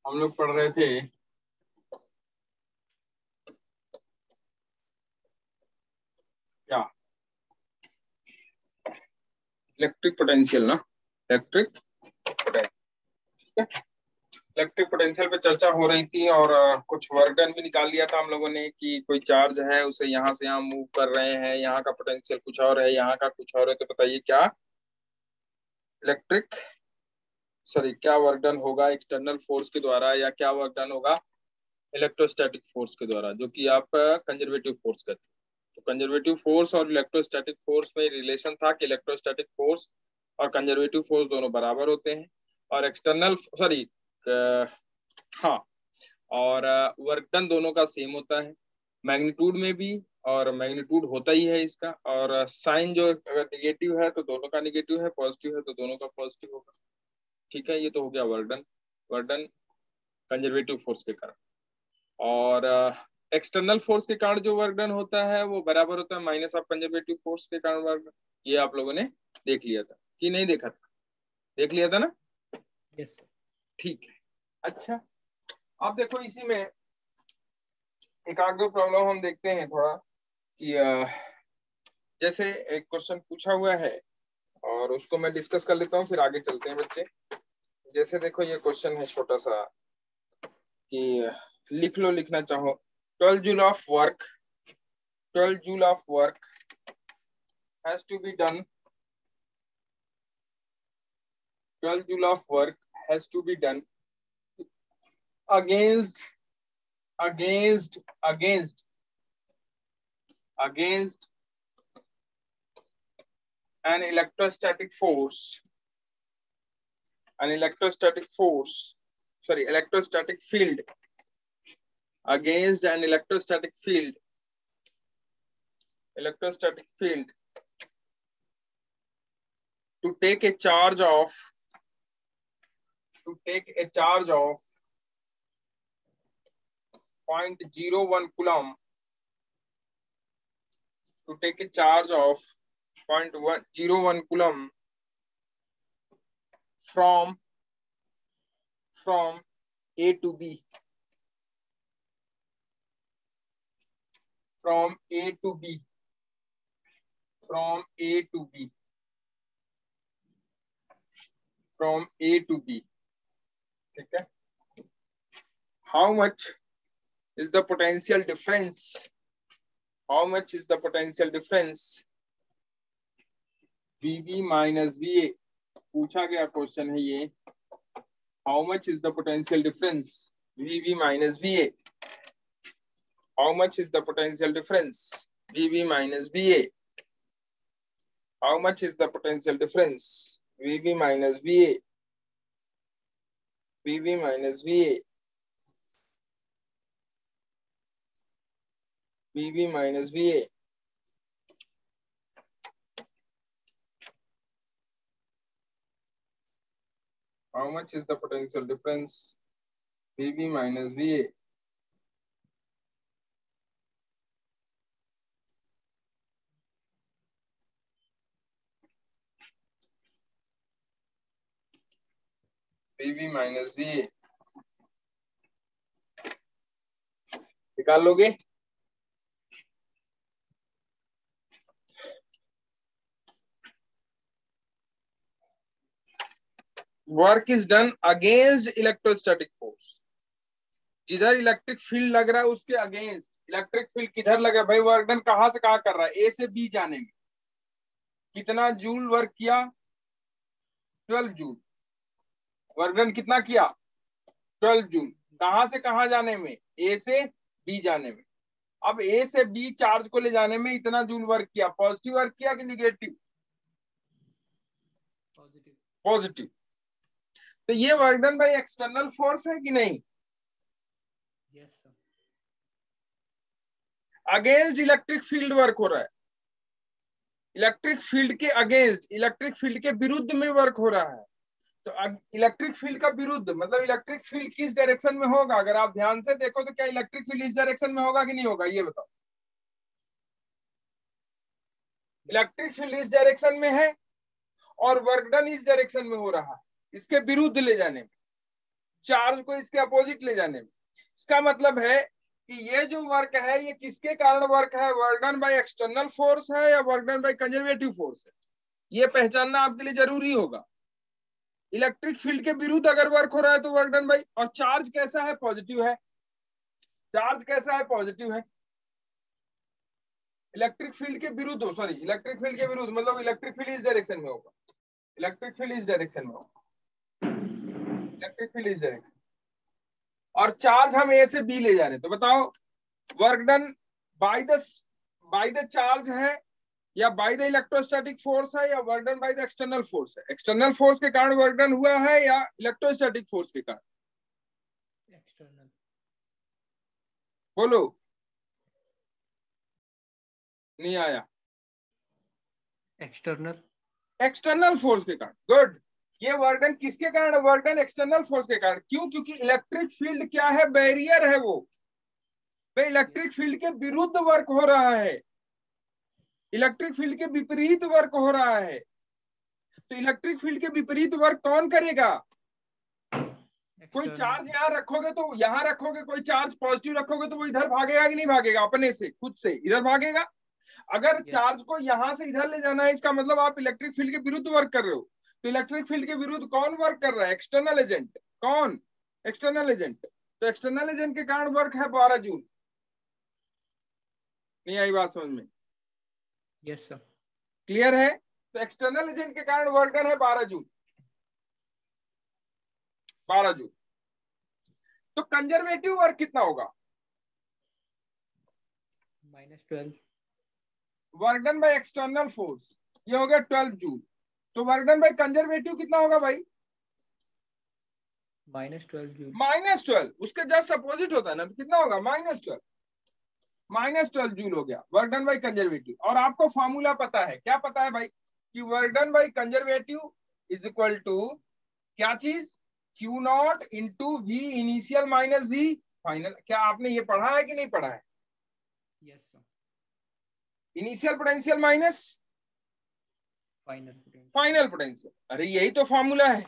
हम लोग पढ़ रहे थे क्या, इलेक्ट्रिक पोटेंशियल ना, इलेक्ट्रिक पोटेंशियल। इलेक्ट्रिक पोटेंशियल पे चर्चा हो रही थी और कुछ वर्क डन भी निकाल लिया था हम लोगों ने कि कोई चार्ज है उसे यहाँ से यहाँ मूव कर रहे हैं, यहाँ का पोटेंशियल कुछ और है, यहाँ का कुछ और है। तो बताइए क्या इलेक्ट्रिक सॉरी क्या वर्क डन होगा एक्सटर्नल फोर्स के द्वारा, या क्या वर्क डन होगा इलेक्ट्रोस्टैटिक फोर्स के द्वारा, जो कि आप कंजर्वेटिव फोर्स कहते हैं। तो कंजर्वेटिव फोर्स और इलेक्ट्रोस्टैटिक फोर्स में रिलेशन था कि इलेक्ट्रोस्टैटिक फोर्स और कंजर्वेटिव फोर्स दोनों बराबर होते हैं, और एक्सटर्नल सॉरी हाँ, और वर्क डन दोनों का सेम होता है मैग्नीट्यूड में भी, और मैग्नीट्यूड होता ही है इसका, और साइन जो अगर निगेटिव है तो दोनों का निगेटिव है, पॉजिटिव है तो दोनों का पॉजिटिव होगा। ठीक है, ये तो हो गया वर्क डन कंजर्वेटिव फोर्स के कारण। और एक्सटर्नल फोर्स के कारण जो वर्क डन होता है वो बराबर होता है माइनस ऑफ कंजर्वेटिव फोर्स के कारण वर्क डन। ये आप लोगों ने देख लिया था कि नहीं देखा था? देख लिया था ना? यस। ठीक है, अच्छा अब देखो इसी में एक आध दो प्रॉब्लम हम देखते हैं थोड़ा कि जैसे एक क्वेश्चन पूछा हुआ है और उसको मैं डिस्कस कर लेता हूँ, फिर आगे चलते हैं बच्चे। जैसे देखो ये क्वेश्चन है छोटा सा कि लिख लो, लिखना चाहो 12 joule of work 12 joule of work has to be done 12 joule of work has to be done against against against against an electrostatic force electrostatic field against an electrostatic field to take a charge of 0.01 coulomb to take a charge of 0.01 coulomb from A to B, from A to B, from A to B, from A to B. ठीक है, how much is the potential difference? How much is the potential difference? VB minus VA पूछा गया question है ये। How much is the potential difference? VB minus VA. How much is the potential difference? VB minus VA. How much is the potential difference? VB minus VA. VB minus VA. VB minus VA. How much is the potential difference? VB minus VA. VB minus VA. निकाल लोगे? Work is done against electrostatic force. जिधर electric field लग रहा है उसके against electric field किधर लग रहा है भाई? वर्क डन कहां से कहां कर रहा है? ए से बी जाने में कितना जूल वर्क किया? 12 जूल। वर्क डन कितना किया? 12 जूल। कहां से कहां जाने में? ए से बी जाने में। अब ए से बी चार्ज को ले जाने में इतना जूल वर्क किया। पॉजिटिव वर्क किया कि निगेटिव? पॉजिटिव। तो ये वर्क डन भाई एक्सटर्नल फोर्स है कि नहीं? Yes sir. Against electric field work हो रहा है। इलेक्ट्रिक फील्ड के अगेंस्ट, इलेक्ट्रिक फील्ड के विरुद्ध में वर्क हो रहा है। तो इलेक्ट्रिक फील्ड का विरुद्ध मतलब इलेक्ट्रिक फील्ड किस डायरेक्शन में होगा? अगर आप ध्यान से देखो तो क्या इलेक्ट्रिक फील्ड इस डायरेक्शन में होगा कि नहीं होगा? ये बताओ। इलेक्ट्रिक फील्ड इस डायरेक्शन में है और वर्क डन इस डायरेक्शन में हो रहा है, इसके विरुद्ध ले जाने में। चार्ज को इसके अपोजिट ले जाने में। इसका मतलब है कि ये जो वर्क है ये किसके कारण वर्क है, work done by external force है या work done by conservative force है, ये पहचानना आपके लिए जरूरी होगा। इलेक्ट्रिक फील्ड के विरुद्ध अगर वर्क हो रहा है तो वर्क डन बाय, और चार्ज कैसा है, पॉजिटिव है। चार्ज कैसा है, पॉजिटिव है। इलेक्ट्रिक फील्ड के विरुद्ध, सॉरी इलेक्ट्रिक फील्ड के विरुद्ध मतलब इलेक्ट्रिक फील्ड इस डायरेक्शन में होगा, इलेक्ट्रिक फील्ड इस डायरेक्शन में होगा, इलेक्ट्रिक फील्ड इस डायरेक्शन, और चार्ज हम ए से बी ले जा रहे हैं। तो बताओ work done by the charge है या बाय द इलेक्ट्रोस्टैटिक फोर्स है या work done by the external force है। एक्सटर्नल फोर्स के कारण वर्क डन हुआ है या इलेक्ट्रोस्टैटिक फोर्स के कारण, एक्सटर्नल। बोलो, नहीं आया। एक्सटर्नल। एक्सटर्नल फोर्स के कारण, गुड। ये वर्क डन किसके कारण, वर्क डन एक्सटर्नल फोर्स के कारण। क्यों, क्योंकि इलेक्ट्रिक फील्ड क्या है, बैरियर है, वो इलेक्ट्रिक फील्ड के विरुद्ध वर्क हो रहा है, इलेक्ट्रिक फील्ड के विपरीत वर्क हो रहा है। तो इलेक्ट्रिक फील्ड के विपरीत वर्क कौन करेगा, कोई चार्ज यहाँ रखोगे तो यहाँ रखोगे, कोई चार्ज पॉजिटिव रखोगे तो वो इधर भागेगा कि नहीं भागेगा, अपने से खुद से इधर भागेगा। अगर चार्ज को यहां से इधर ले जाना है, इसका मतलब आप इलेक्ट्रिक फील्ड के विरुद्ध वर्क कर रहे हो। तो इलेक्ट्रिक फील्ड के विरुद्ध कौन वर्क कर रहा है, एक्सटर्नल एजेंट। कौन, एक्सटर्नल एजेंट। तो एक्सटर्नल एजेंट के कारण वर्क है 12 जूल। नहीं आई बात समझ में? Yes sir. क्लियर है? तो एक्सटर्नल एजेंट के कारण वर्क डन है 12 जूल, 12 जूल। तो कंजर्वेटिव वर्क कितना होगा, -12। Work done by external force ये हो गया 12 जूल। तो वर्क डन बाय कंजर्वेटिव कितना होगा भाई, -12 जूल। -12, उसके जस्ट अपोजिट होता है ना, तो कितना होगा, -12, -12 जूल हो गया वर्क डन बाय कंजर्वेटिव। और आपको फॉर्मूला पता है, क्या पता है भाई, कि work done by conservative is equal to क्या चीज, Q nought into V initial minus V final. क्या आपने ये पढ़ा है कि नहीं पढ़ा है? Yes sir. Initial potential minus final potential, अरे यही तो फॉर्मूला है।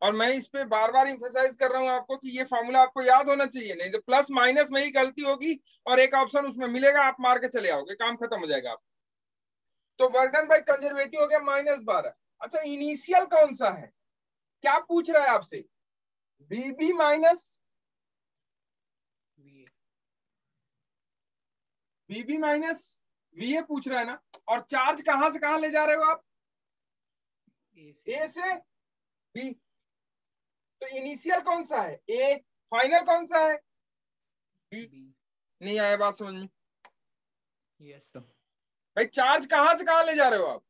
और मैं इस पे बार बार इंफेसाइज कर रहा हूं आपको कि ये फॉर्मूला आपको याद होना चाहिए, नहीं तो प्लस माइनस में ही गलती होगी और एक ऑप्शन उसमें मिलेगा, आप मार के चले आओगे, काम खत्म हो जाएगा आप। तो वर्क डन बाय कंजर्वेटिव हो गया -12। अच्छा इनिशियल कौन सा है, क्या पूछ रहा है आपसे, बीबी माइनस बीबी माइनस वीए पूछ रहा है ना। और चार्ज कहां से कहां ले जा रहे हो आप, ए से बी। तो इनिशियल कौन सा है, ए, फाइनल कौन सा है, बी। नहीं आया बात समझ में? Yes sir. भाई चार्ज कहां से कहां ले जा रहे हो आप,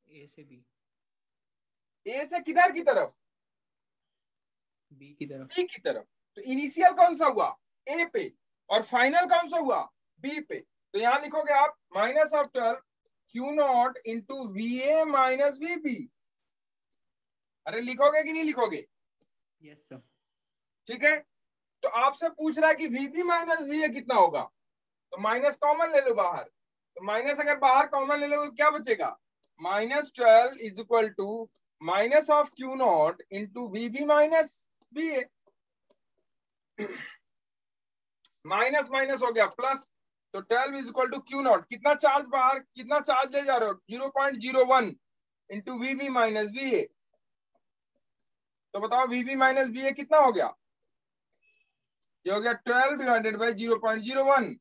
ए से बी। ए से किधर की तरफ, बी की तरफ। बी की तरफ। तो इनिशियल कौन सा हुआ, ए पे, और फाइनल कौन सा हुआ, बी पे। तो यहां लिखोगे आप -12 Q nought into V A minus V B. अरे लिखोगे कि नहीं लिखोगे? Yes sir. ठीक है। तो आपसे पूछ रहा है कि वीबी माइनस वी ए कितना होगा, तो माइनस कॉमन ले लो बाहर। तो माइनस अगर बाहर कॉमन ले लो तो क्या बचेगा, -12 is equal to minus of Q nought into VB minus V A. Minus minus हो गया प्लस, तो 12 is equal to Q nought, कितना चार्ज बाहर, कितना चार्ज ले जा रहे हो, 0.01 into VB minus V A. तो बताओ वीबी माइनस वी ए कितना हो गया, ये हो गया 12 डिवाइडेड बाई 0.01,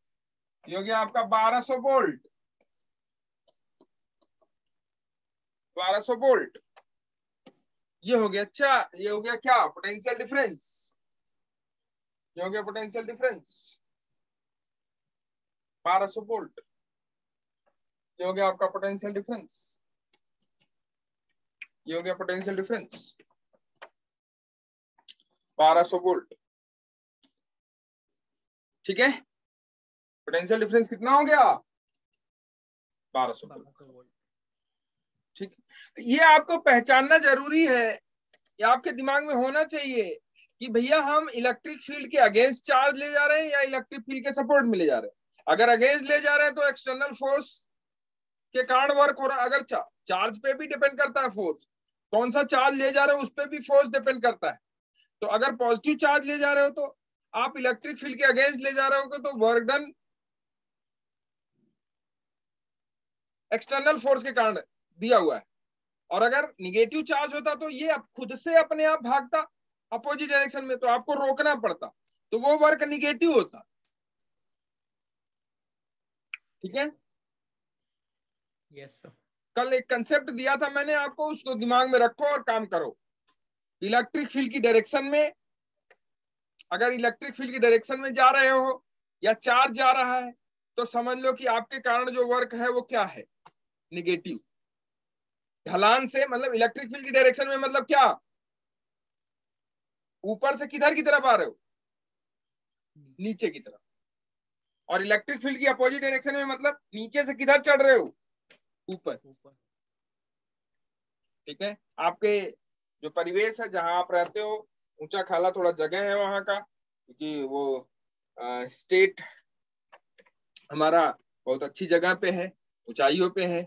ये हो गया आपका 1200 वोल्ट, 1200 वोल्ट। ये हो गया, अच्छा ये हो गया क्या, पोटेंशियल डिफरेंस, ये हो गया पोटेंशियल डिफरेंस 1200 वोल्ट, ये हो गया आपका पोटेंशियल डिफरेंस, ये हो गया पोटेंशियल डिफरेंस 1200 वोल्ट। ठीक है, पोटेंशियल डिफरेंस कितना हो गया, 1200 वोल्ट। ठीक, ये आपको पहचानना जरूरी है, ये आपके दिमाग में होना चाहिए कि भैया हम इलेक्ट्रिक फील्ड के अगेंस्ट चार्ज ले जा रहे हैं या इलेक्ट्रिक फील्ड के सपोर्ट में ले जा रहे हैं। अगर अगेंस्ट ले जा रहे हैं तो एक्सटर्नल फोर्स के कारण वर्क हो रहा है। अगर चार्ज पे भी डिपेंड करता है फोर्स, कौन सा चार्ज ले जा रहे हैं उस पर भी फोर्स डिपेंड करता है। तो अगर पॉजिटिव चार्ज ले जा रहे हो तो आप इलेक्ट्रिक फील्ड के अगेंस्ट ले जा रहे हो तो वर्क डन एक्सटर्नल फोर्स के कारण दिया हुआ है, और अगर निगेटिव चार्ज होता तो ये खुद से अपने आप भागता अपोजिट डायरेक्शन में, तो आपको रोकना पड़ता, तो वो वर्क निगेटिव होता। ठीक है, यस सर। कल एक कंसेप्ट दिया था मैंने आपको, उसको दिमाग में रखो और काम करो। इलेक्ट्रिक फील्ड की डायरेक्शन में, अगर इलेक्ट्रिक फील्ड की डायरेक्शन में जा रहे हो या चार्ज जा रहा है, तो समझ लो कि आपके कारण जो वर्क है वो क्या है, निगेटिव। ढलान से मतलब इलेक्ट्रिक फील्ड की डायरेक्शन में मतलब क्या, ऊपर से किधर की तरफ आ रहे हो, नीचे की तरफ। और इलेक्ट्रिक फील्ड की अपोजिट डायरेक्शन में मतलब नीचे से किधर चढ़ रहे हो, ऊपर। ठीक है, आपके जो परिवेश है जहां आप रहते हो, ऊंचा खाला थोड़ा जगह है वहां का, क्योंकि वो स्टेट हमारा बहुत अच्छी जगह पे है, ऊंचाइयों पे है,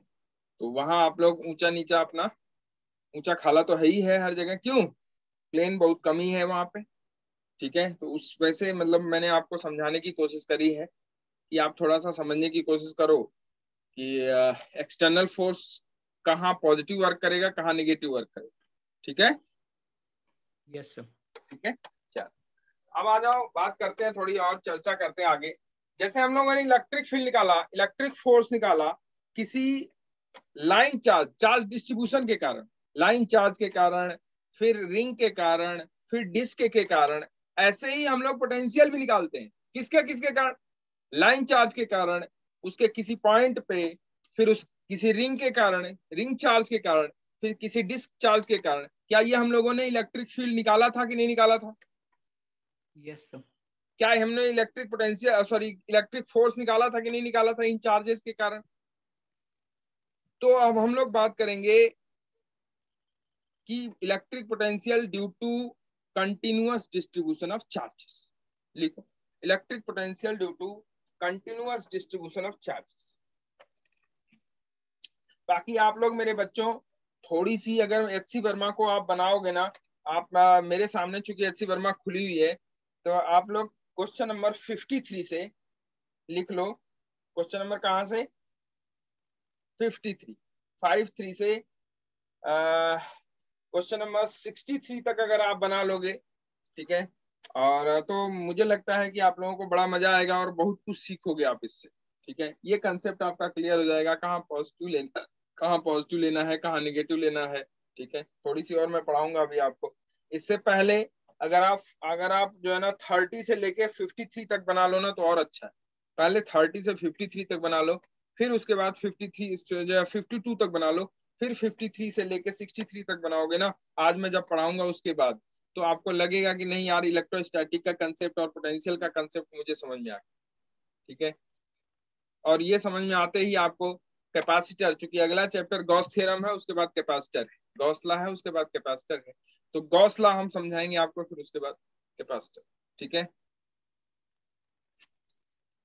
तो वहां आप लोग ऊंचा नीचा अपना, ऊंचा खाला तो है ही है हर जगह, क्यों, प्लेन बहुत कम ही है वहां पे। ठीक है, तो उस वैसे मतलब मैंने आपको समझाने की कोशिश करी है कि आप थोड़ा सा समझने की कोशिश करो कि एक्सटर्नल फोर्स कहाँ पॉजिटिव वर्क करेगा, कहाँ निगेटिव वर्क करेगा। ठीक है, यस सर। ठीक है, चल अब आ जाओ, बात करते हैं, थोड़ी और चर्चा करते हैं आगे। जैसे हम लोगों ने इलेक्ट्रिक फील्ड निकाला, इलेक्ट्रिक फोर्स निकाला किसी लाइन चार्ज, चार्ज डिस्ट्रीब्यूशन के कारण, लाइन चार्ज के कारण, फिर रिंग के कारण, फिर डिस्क के कारण, ऐसे ही हम लोग पोटेंशियल भी निकालते हैं। किसके किसके कारण, लाइन चार्ज के कारण, उसके किसी पॉइंट पे, फिर उस किसी रिंग के कारण, रिंग चार्ज के कारण, फिर किसी डिस्क चार्ज के कारण। क्या ये हम लोगों ने इलेक्ट्रिक फील्ड निकाला था कि नहीं निकाला था? Yes sir. क्या हमने electric potential sorry electric force निकाला था कि नहीं निकाला था इन चार्जेस के कारण? तो अब हम लोग बात करेंगे कि electric potential due to continuous distribution of charges. लिखो, electric potential due to continuous distribution of charges. बाकी आप लोग मेरे बच्चों, थोड़ी सी अगर एचसी वर्मा को आप बनाओगे ना, आप मेरे सामने चूंकि एचसी वर्मा खुली हुई है, तो आप लोग क्वेश्चन नंबर 53 से लिख लो। क्वेश्चन नंबर कहाँ से, 53, 53 से क्वेश्चन नंबर 63 तक अगर आप बना लोगे, ठीक है, और तो मुझे लगता है कि आप लोगों को बड़ा मजा आएगा और बहुत कुछ सीखोगे आप इससे। ठीक है, ये कंसेप्ट आपका क्लियर हो जाएगा, कहाँ पॉजिटिव लेना, कहाँ पॉजिटिव लेना है, कहाँ निगेटिव लेना है। ठीक है, थोड़ी सी और मैं पढ़ाऊंगा अभी आपको। इससे पहले अगर आप जो है ना 30 से लेके 53 तक बना लो ना तो और अच्छा है। पहले 30 से 53 तक बना लो, फिर उसके बाद 52 तक बना लो, फिर 53 से लेके 63 तक बनाओगे ना, आज मैं जब पढ़ाऊंगा उसके बाद, तो आपको लगेगा कि नहीं यार, इलेक्ट्रोस्टैटिक का कंसेप्ट और पोटेंशियल का कंसेप्ट मुझे समझ में आ गया। ठीक है, और ये समझ में आते ही आपको कैपेसिटर, चूंकि अगला चैप्टर गॉस थ्योरम है, उसके बाद कैपेसिटर है, गॉस लॉ है, उसके बाद कैपेसिटर है, तो गॉस लॉ हम समझाएंगे आपको, फिर उसके बाद कैपेसिटर। ठीक है,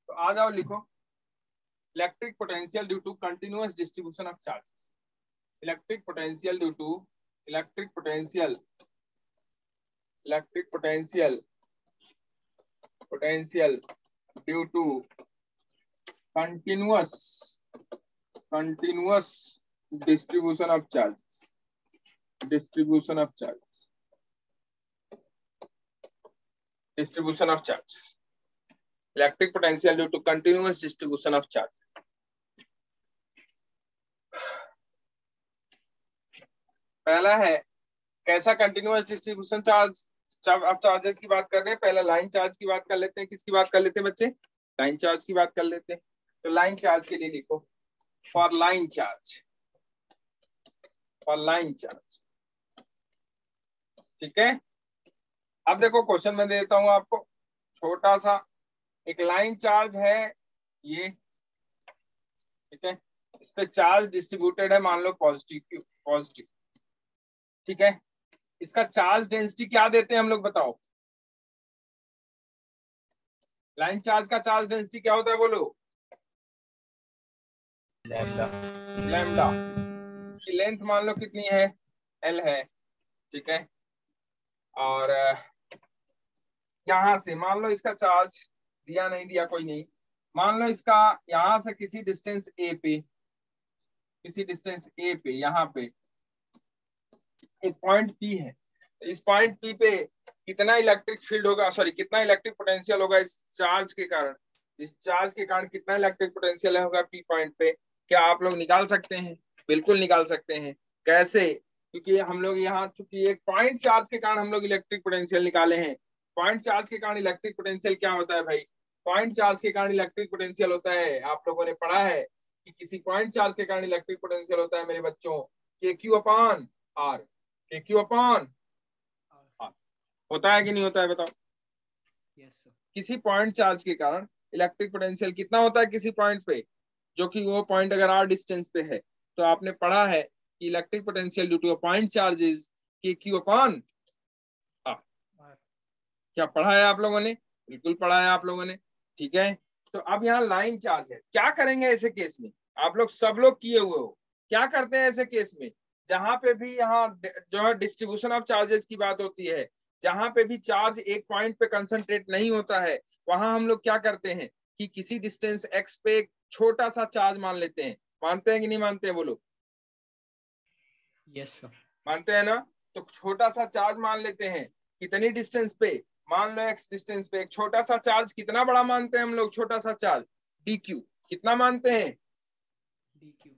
तो आ जाओ, लिखो, electric potential due to continuous distribution of charges. Electric potential due to electric potential electric potential due to continuous distribution of charges, distribution of charges, distribution of charges, electric potential due to continuous distribution of charges। पहला है कैसा continuous distribution charge, अब charges की बात कर रहे हैं, पहले लाइन चार्ज की बात कर लेते हैं। किसकी बात कर लेते हैं बच्चे, लाइन चार्ज की बात कर लेते हैं। तो लाइन चार्ज के लिए लिखो, for line charge, for line charge. ठीक है, अब देखो क्वेश्चन में देता हूं आपको, छोटा सा एक लाइन चार्ज है ये, ठीक है, इस पे चार्ज डिस्ट्रीब्यूटेड है, मान लो पॉजिटिव पॉजिटिव। ठीक है, इसका चार्ज डेंसिटी क्या देते हैं हम लोग, बताओ, लाइन चार्ज का चार्ज डेंसिटी क्या होता है, बोलो, लैम्डा। लैम्डा। इसकी लेंथ मान लो कितनी है, एल है। ठीक है, और यहाँ से मान लो इसका चार्ज दिया नहीं दिया कोई नहीं, मान लो इसका यहाँ से किसी डिस्टेंस ए पे, किसी डिस्टेंस ए पे यहाँ पे एक पॉइंट पी है, इस पॉइंट पी पे कितना इलेक्ट्रिक फील्ड होगा, सॉरी कितना इलेक्ट्रिक पोटेंशियल होगा इस चार्ज के कारण, इस चार्ज के कारण कितना इलेक्ट्रिक पोटेंशियल होगा पी पॉइंट पे, क्या आप लोग निकाल सकते हैं? बिल्कुल निकाल सकते हैं। कैसे? क्योंकि हम लोग यहाँ चूंकि एक पॉइंट चार्ज के कारण हम लोग इलेक्ट्रिक पोटेंशियल निकाले हैं। पॉइंट चार्ज के कारण इलेक्ट्रिक पोटेंशियल क्या होता है भाई? पॉइंट चार्ज के कारण इलेक्ट्रिक पोटेंशियल होता है, आप लोगों ने पढ़ा है कि किसी पॉइंट चार्ज के कारण इलेक्ट्रिक पोटेंशियल होता है मेरे बच्चों, के Q upon are, K Q upon are. होता है कि नहीं होता है बताओ? Yes sir. किसी पॉइंट चार्ज के कारण इलेक्ट्रिक पोटेंशियल कितना होता है किसी पॉइंट पे, जो कि वो पॉइंट अगर आर डिस्टेंस पे है, तो आपने पढ़ा है कि electric potential due to a point charge is K Q upon R. क्या पढ़ा है आप लोगों ने? बिल्कुल पढ़ा है आप लोगों ने। ठीक है, तो अब यहाँ लाइन चार्ज है, क्या करेंगे ऐसे केस में? आप लोग सब लोग किए हुए हो, क्या करते हैं ऐसे केस में? जहां पे भी यहाँ जो है डिस्ट्रीब्यूशन ऑफ चार्जेस की बात होती है, जहां पे भी चार्ज एक पॉइंट पे कंसंट्रेट नहीं होता है, वहां हम लोग क्या करते हैं कि किसी डिस्टेंस एक्स पे एक छोटा सा चार्ज मान लेते हैं। मानते हैं कि नहीं मानते हैं वो लोग? Yes sir. मानते हैं ना? तो छोटा सा चार्ज मान लेते हैं, कितनी डिस्टेंस पे? मान लो एक्स डिस्टेंस पे एक छोटा सा चार्ज, कितना बड़ा मानते हैं हम लोग छोटा सा चार्ज? D Q. कितना मानते हैं? D Q.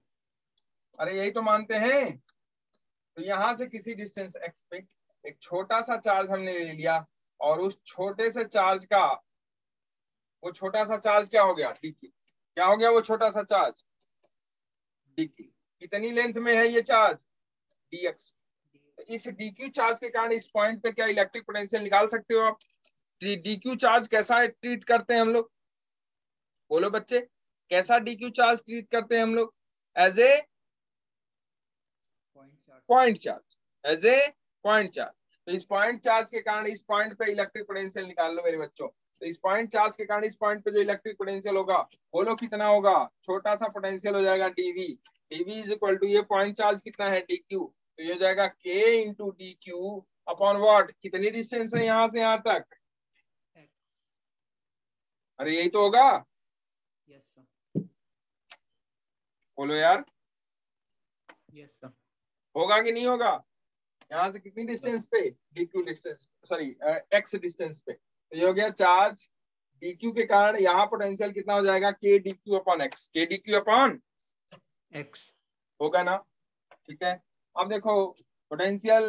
अरे यही तो मानते हैं। तो यहां से किसी डिस्टेंस एक्स पे एक छोटा सा चार्ज हमने ले लिया, और उस छोटे से चार्ज का, वो छोटा सा चार्ज क्या हो गया? D Q. क्या हो गया वो छोटा सा चार्ज? D Q. कितनी लेंथ में है ये चार्ज? D x. इस डी क्यू चार्ज के कारण इस पॉइंट पे क्या इलेक्ट्रिक पोटेंशियल निकाल सकते हो आप? डी क्यू चार्ज कैसा ट्रीट करते हैं हम लोग? बोलो बच्चे, कैसा डी क्यू चार्ज ट्रीट करते हैं हम लोग? As a point charge, as a point charge. तो इस पॉइंट चार्ज के कारण इस पॉइंट पे इलेक्ट्रिक पोटेंशियल निकाल लो मेरे बच्चों। तो इस पॉइंट चार्ज के कारण इस पॉइंट पे जो इलेक्ट्रिक पोटेंशियल होगा, बोलो कितना होगा? छोटा सा पोटेंशियल हो जाएगा dV. DV is equal to ये पॉइंट चार्ज कितना है डी क्यू, तो ये हो जाएगा K into d Q upon what? कितनी डिस्टेंस है यहाँ से यहाँ तक? अरे यही तो होगा। Yes sir. बोलो यार, यस सर। होगा कि नहीं होगा? यहाँ से कितनी डिस्टेंस पे? dq distance, sorry x distance पे। तो ये हो गया चार्ज dq के कारण यहाँ पोटेंशियल कितना हो जाएगा? k dq upon x, k dq upon x होगा ना? ठीक है, अब देखो पोटेंशियल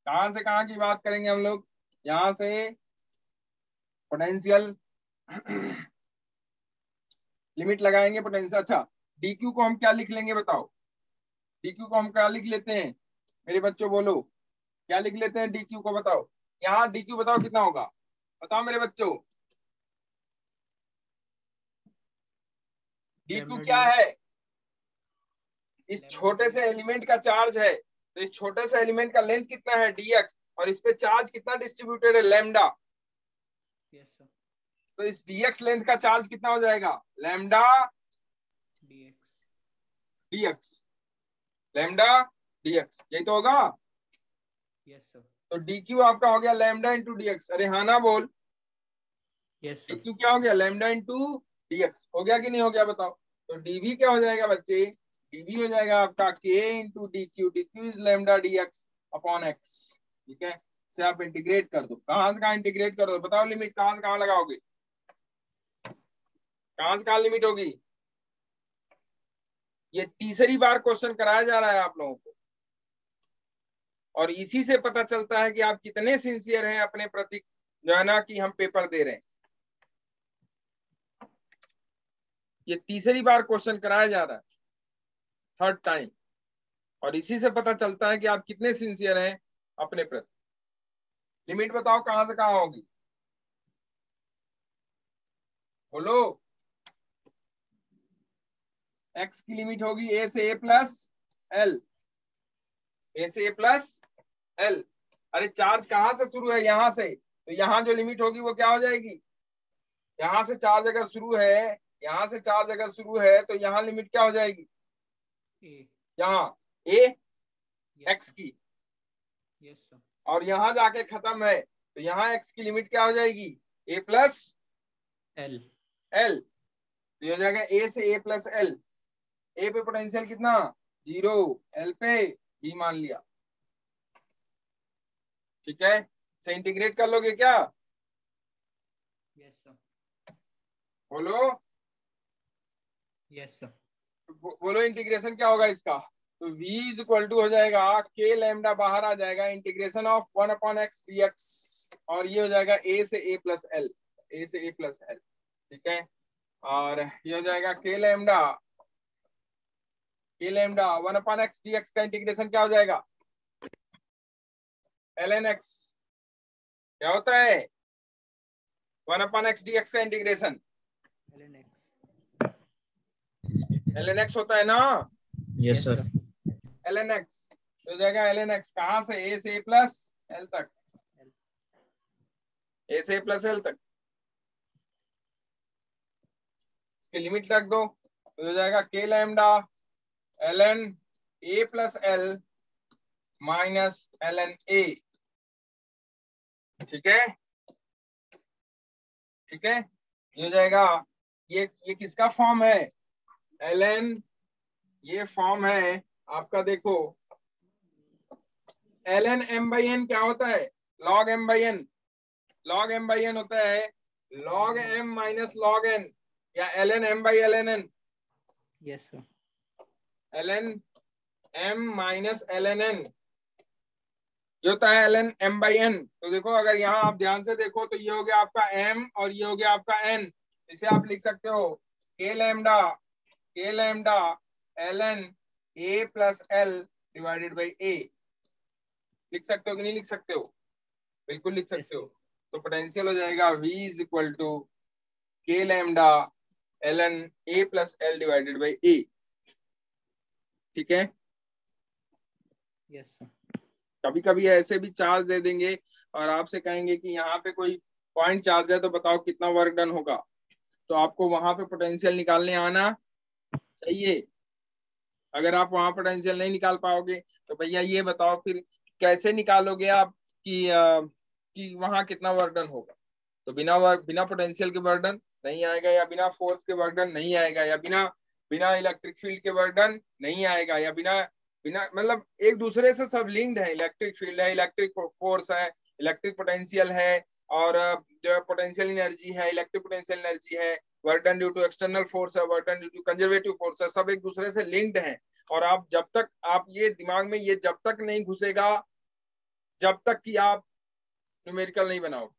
कहाँ से कहाँ की बात करेंगे हम लोग? यहाँ से पोटेंशियल लिमिट लगाएंगे पोटेंशियल। अच्छा, dq को हम क्या लिख लेंगे बताओ? dq को हम क्या लिख लेते हैं मेरे बच्चों? बोलो क्या लिख लेते हैं डीक्यू को? बताओ यहाँ डीक्यू बताओ कितना होगा? बताओ मेरे बच्चों, डीक्यू क्या है? इस छोटे से एलिमेंट का चार्ज है, तो इस छोटे से एलिमेंट का लेंथ कितना है? डीएक्स, और इस पे चार्ज कितना डिस्ट्रीब्यूटेड है? लैम्डा। Yes sir. तो इस डीएक्स लेंथ का चार्ज कितना हो जाएगा? Lambda dx dx, lambda dx, यही तो होगा। Yes sir. तो डीक्यू आपका हो गया लैम्डा इंटू डीएक्स। अरे हाँ ना बोल, यस सर। डीक्यू क्या हो गया? Lambda into dx. हो गया कि नहीं हो गया बताओ? तो डीवी क्या हो जाएगा बच्चे? डीवी हो जाएगा आपका के into d Q, D Q is lambda D x upon x. ठीक है, इसे आप इंटीग्रेट कर दो। कहां से कहां इंटीग्रेट कर दो? बताओ लिमिट कहां से कहां लगाओगे? कहां से कहां लिमिट होगी? ये तीसरी बार क्वेश्चन कराया जा रहा है आप लोगों को, और इसी से पता चलता है कि आप कितने सिंसियर हैं अपने प्रति, जो है ना कि हम पेपर दे रहे हैं। ये तीसरी बार क्वेश्चन कराया जा रहा है, थर्ड टाइम, और इसी से पता चलता है कि आप कितने सिंसियर हैं अपने प्रति। लिमिट बताओ कहां से कहां होगी? बोलो। एक्स की लिमिट होगी ए से ए प्लस एल, ए से ए प्लस एल। अरे चार्ज कहां से शुरू है? यहां से। तो यहां जो लिमिट होगी वो क्या हो जाएगी? यहां से चार्ज अगर शुरू है, यहां से चार्ज अगर शुरू है तो यहाँ लिमिट क्या हो जाएगी? a यहाँ ए yes एक्स sir. की, yes sir. और यहाँ जाके खत्म है, तो यहाँ एक्स की लिमिट क्या हो जाएगी? ए प्लस एल। एल, तो ये हो जाएगा ए से ए प्लस एल। ए पे पोटेंशियल कितना 0, एल पे बी मान लिया, ठीक है। से इंटीग्रेट कर लोगे क्या? Yes sir. बोलो यस सर। बोलो इंटीग्रेशन क्या होगा इसका? तो v इज इक्वल टू हो जाएगा k लैम्डा, बाहर आ जाएगा इंटीग्रेशन ऑफ 1/x dx, और ये हो जाएगा a से a प्लस एल, a से a प्लस एल, ठीक है। और ये हो जाएगा k लैम्डा 1/x dx का इंटीग्रेशन क्या हो जाएगा? ln x क्या होता है? 1/x dx का इंटीग्रेशन ln x होता है ना? Yes sir. ln x हो जाएगा ln x कहां से? a से a प्लस एल तक, a से a प्लस एल तक, इसकी लिमिट रख दो, तो हो जाएगा k lambda ln a plus L minus ln a, ठीक है, ठीक है। ये हो जाएगा, ये किसका फॉर्म है? ln, ये फॉर्म है आपका, देखो ln m/n क्या होता है? log m/n, log m/n होता है log m minus log n, या ln m/ln n। Yes sir. ln m minus ln n ये होता है ln m/n। तो देखो अगर यहाँ आप ध्यान से देखो तो ये हो गया आपका m और ये हो गया आपका n, इसे आप लिख सकते हो k lambda ln a plus L divided by a। लिख सकते हो कि नहीं लिख सकते हो? बिल्कुल लिख सकते हो। तो पोटेंशियल हो जाएगा v is equal to k lambda ln a plus L divided by a, ठीक है। Yes sir. कभी कभी ऐसे भी चार्ज दे देंगे और आपसे कहेंगे कि यहाँ पे कोई पॉइंट चार्ज है तो बताओ कितना वर्क डन होगा, तो आपको वहां पे पोटेंशियल निकालने आना चाहिए। अगर आप वहां पोटेंशियल नहीं निकाल पाओगे तो भैया ये बताओ फिर कैसे निकालोगे आप कि वहां कितना वर्क डन होगा? तो बिना पोटेंशियल के वर्क डन नहीं आएगा, या बिना फोर्स के वर्क डन नहीं आएगा, या बिना बिना इलेक्ट्रिक फील्ड के वर्क डन नहीं आएगा, या बिना बिना मतलब एक दूसरे से सब लिंक्ड है। इलेक्ट्रिक फील्ड है, इलेक्ट्रिक फोर्स है, इलेक्ट्रिक पोटेंशियल है, और जो पोटेंशियल एनर्जी है, इलेक्ट्रिक पोटेंशियल एनर्जी है, work done due to external force है, work done due to conservative force है, सब एक दूसरे से लिंक्ड हैं। और आप जब तक आप ये दिमाग में ये जब तक नहीं घुसेगा, जब तक कि आप न्यूमेरिकल नहीं बनाओगे,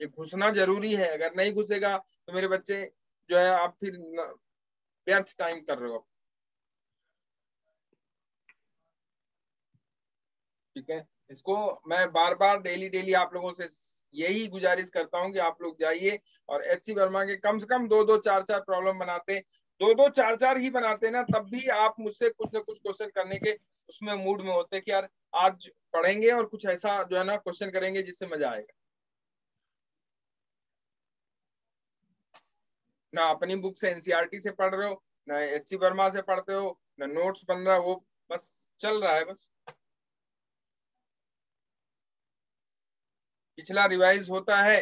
ये घुसना जरूरी है। अगर नहीं घुसेगा तो मेरे बच्चे जो है आप फिर व्यर्थ टाइम कर रहे हो, ठीक है। इसको मैं बार बार डेली आप लोगों से यही गुजारिश करता हूं कि आप लोग जाइए और एचसी वर्मा के कम से कम 2-2 4-4 प्रॉब्लम बनाते, 2-2 4-4 ही बनाते ना, तब भी आप मुझसे कुछ ना कुछ क्वेश्चन करने के उसमें मूड में होते कि यार आज पढ़ेंगे और कुछ ऐसा जो है ना क्वेश्चन करेंगे जिससे मजा आएगा। ना अपनी बुक से एनसीईआरटी से पढ़ रहे हो, ना एचसी वर्मा से पढ़ते हो, ना नोट्स बन रहा है, वो बस चल रहा है बस। पिछला रिवाइज होता है,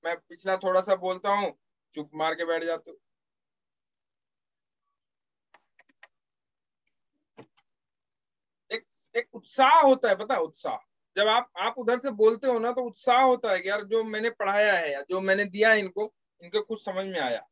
मैं पिछला थोड़ा सा बोलता हूँ, चुप मार के बैठ जाते हो। एक उत्साह होता है, पता है उत्साह, जब आप उधर से बोलते हो ना तो उत्साह होता है कि यार जो मैंने पढ़ाया है या जो मैंने दिया है इनको कुछ समझ में आया,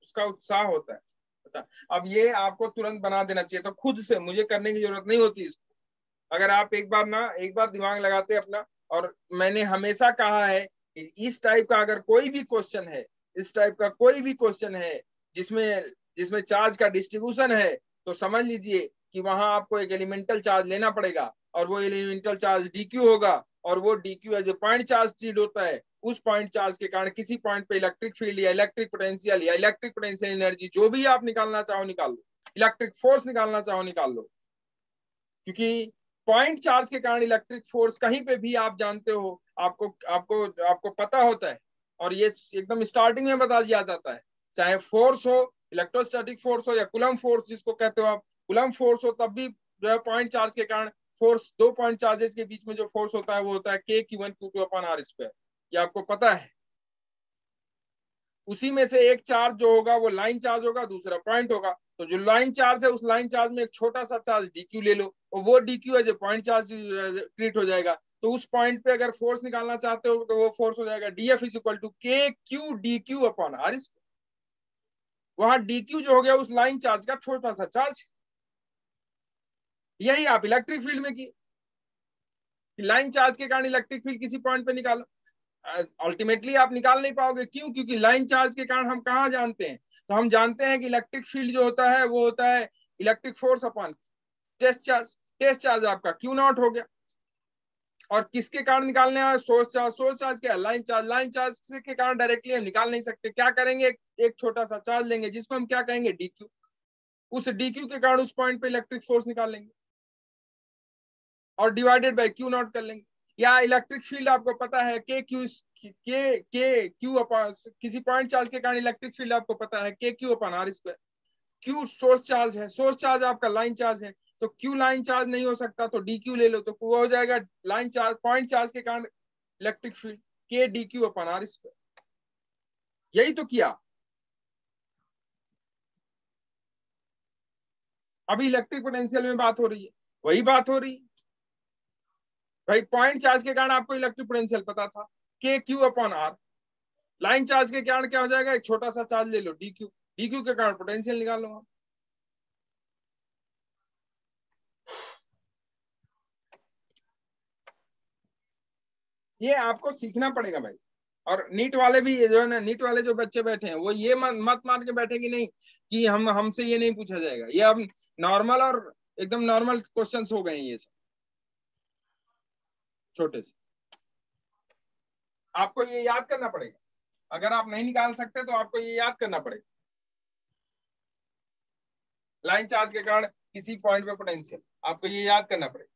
उसका उत्साह होता है, पता। अब ये आपको तुरंत बना देना चाहिए, तो खुद से मुझे करने की जरूरत नहीं होती इसको। अगर आप एक बार दिमाग लगाते अपना, और मैंने हमेशा कहा है कि इस टाइप का अगर कोई भी क्वेश्चन है, इस टाइप का कोई भी क्वेश्चन है जिसमें जिसमें चार्ज का डिस्ट्रीब्यूशन है, तो समझ लीजिए कि वहां आपको एक एलिमेंटल चार्ज लेना पड़ेगा, और वो एलिमेंटल चार्ज डीक्यू होगा, और वो dQ as a point charge treat होता है। उस पॉइंट चार्ज के कारण किसी पॉइंट पे इलेक्ट्रिक फील्ड या इलेक्ट्रिक पोटेंशियल या इलेक्ट्रिक पोटेंशियल एनर्जी जो भी आप निकालना चाहो निकाल लो, इलेक्ट्रिक फोर्स निकालना चाहो निकाल लो, क्योंकि पॉइंट चार्ज के कारण इलेक्ट्रिक फोर्स कहीं पे भी आप जानते हो, आपको आपको आपको पता होता है, और ये एकदम स्टार्टिंग में बता दिया जाता है। चाहे फोर्स हो, इलेक्ट्रोस्टैटिक फोर्स हो, या कुलम फोर्स जिसको कहते हो आप, कुलम फोर्स हो, तब भी जो है पॉइंट चार्ज के कारण फोर्स, दो पॉइंट चार्जेस के बीच में जो फोर्स होता है वो होता है k Q1 Q2 upon r square. ये आपको पता है। उसी में से एक चार्ज जो होगा वो लाइन चार्ज होगा, दूसरा पॉइंट होगा। तो जो लाइन चार्ज है उस लाइन चार्ज में एक छोटा सा चार्ज DQ ले लो, और वो DQ है जो पॉइंट चार्ज ट्रीट हो जाएगा। तो उस पॉइंट पे अगर फोर्स निकालना चाहते हो तो वो फोर्स हो जाएगा DF is equal to KQ DQ upon R। वहां DQ जो हो गया उस लाइन चार्ज का छोटा सा चार्ज। यही आप इलेक्ट्रिक फील्ड में की, लाइन चार्ज के कारण इलेक्ट्रिक फील्ड किसी पॉइंट पे निकालो। अल्टीमेटली आप निकाल नहीं पाओगे, क्यों? क्योंकि लाइन चार्ज के कारण हम कहाँ जानते हैं, तो हम जानते हैं कि इलेक्ट्रिक फील्ड जो होता है वो होता है electric force upon test charge. Test charge आपका Q0 हो गया। और किसके कारण निकालने हैं? Source charge. सोर्स चार्ज क्या है? Line charge. लाइन चार्ज के कारण डायरेक्टली हम निकाल नहीं सकते। क्या करेंगे? एक छोटा सा चार्ज लेंगे जिसको हम क्या कहेंगे? DQ। उस DQ के कारण उस पॉइंट पे इलेक्ट्रिक फोर्स निकाल लेंगे और डिवाइडेड बाय Q0 कर लेंगे। या इलेक्ट्रिक फील्ड आपको पता है KQ अपॉन, किसी पॉइंट चार्ज के कारण इलेक्ट्रिक फील्ड आपको पता है KQ upon R square. Q source charge है, सोर्स चार्ज आपका लाइन चार्ज है, तो Q लाइन चार्ज नहीं हो सकता तो DQ ले लो, तो वो हो जाएगा लाइन चार्ज, पॉइंट चार्ज के कारण electric field KDQ upon R square. यही तो किया। अभी इलेक्ट्रिक पोटेंशियल में बात हो रही है, वही बात हो रही है भाई। पॉइंट चार्ज के कारण आपको इलेक्ट्रिक पोटेंशियल पता था KQ upon R। Line charge के कारण क्या हो जाएगा? एक छोटा सा चार्ज ले लो DQ, DQ के कारण पोटेंशियल निकालो आप। ये आपको सीखना पड़ेगा भाई। और नीट वाले भी, जो है ना, नीट वाले जो बच्चे बैठे हैं वो ये मत मान के बैठेंगे नहीं कि हमसे ये नहीं पूछा जाएगा। ये अब नॉर्मल और एकदम नॉर्मल क्वेश्चंस हो गए हैं ये सब, छोटे से। आपको ये याद करना पड़ेगा। अगर आप नहीं निकाल सकते तो आपको ये याद करना पड़ेगा, लाइन चार्ज के कारण किसी पॉइंट पे पोटेंशियल, आपको ये याद करना पड़ेगा।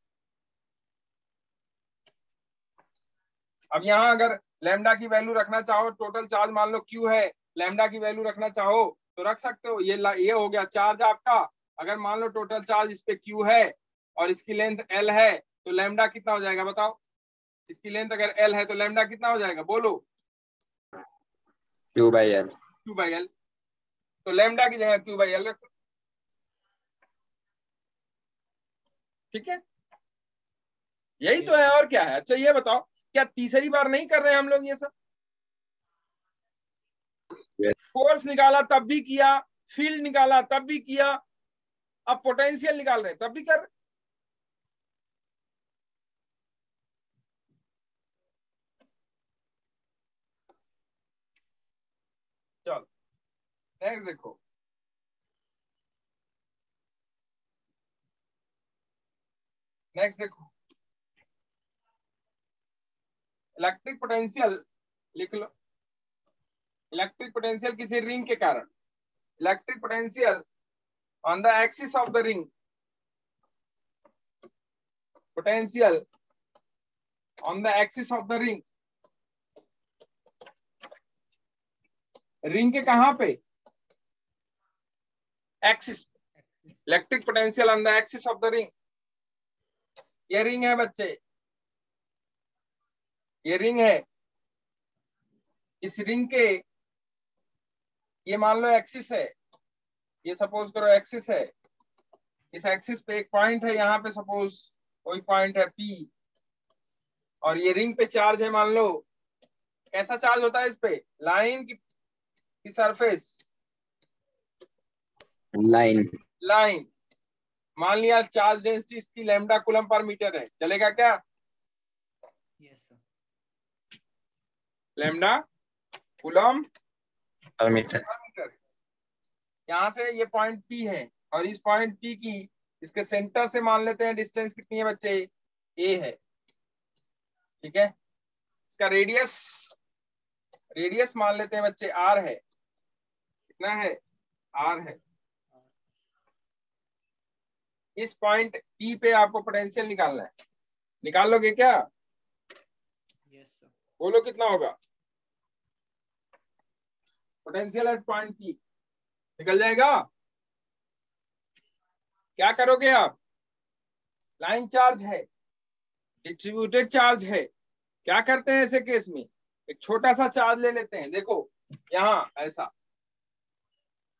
अब यहाँ अगर लैम्डा की वैल्यू रखना चाहो, टोटल चार्ज मान लो Q है, लैम्डा की वैल्यू रखना चाहो तो रख सकते हो। ये हो गया चार्ज आपका। अगर मान लो टोटल चार्ज इस पे Q है और इसकी लेंथ L है, तो लैम्डा कितना हो जाएगा बताओ? इसकी लेंथ अगर L है तो लैम्डा कितना हो जाएगा? बोलो। Q/L। Q/L। तो लैम्डा की जगह Q/L रखो। ठीक है, यही तो है, और क्या है? अच्छा ये बताओ, क्या तीसरी बार नहीं कर रहे हैं हम लोग ये सब? फोर्स निकाला तब भी किया, फील्ड निकाला तब भी किया, अब पोटेंशियल निकाल रहे हैं तब भी कर। चलो नेक्स्ट देखो। नेक्स्ट देखो, इलेक्ट्रिक पोटेंशियल लिख लो। इलेक्ट्रिक पोटेंशियल किसी रिंग के कारण, electric potential on the axis of the ring, potential on the axis of the ring. Ring के कहां पे? Axis. Electric potential on the axis of the ring. ये ring है बच्चे, ये रिंग है। इस रिंग के, ये मान लो एक्सिस है, ये सपोज करो एक्सिस है। इस एक्सिस पे एक पॉइंट है, यहाँ पे सपोज कोई पॉइंट है P, और ये रिंग पे चार्ज है मान लो। कैसा चार्ज होता है इस पे? लाइन की सरफेस, लाइन। लाइन। मान लिया चार्ज डेंसिटी इसकी लैम्डा कूलम पर मीटर है, चलेगा क्या? Yes sir. Lambda coulomb per metre. Per metre. यहाँ से ये पॉइंट P है, और इस पॉइंट P की, इसके सेंटर से मान लेते हैं डिस्टेंस कितनी है बच्चे? A है। ठीक है, इसका रेडियस, रेडियस मान लेते हैं बच्चे R है। कितना है? R है। इस पॉइंट P पे आपको पोटेंशियल निकालना है, निकाल लोगे क्या? Yes sir. बोलो कितना होगा पोटेंशियल एट पॉइंट P? निकल जाएगा? क्या करोगे आप? लाइन चार्ज है, डिस्ट्रीब्यूटेड चार्ज है, क्या करते हैं ऐसे केस में? एक छोटा सा चार्ज ले लेते हैं, देखो यहाँ ऐसा,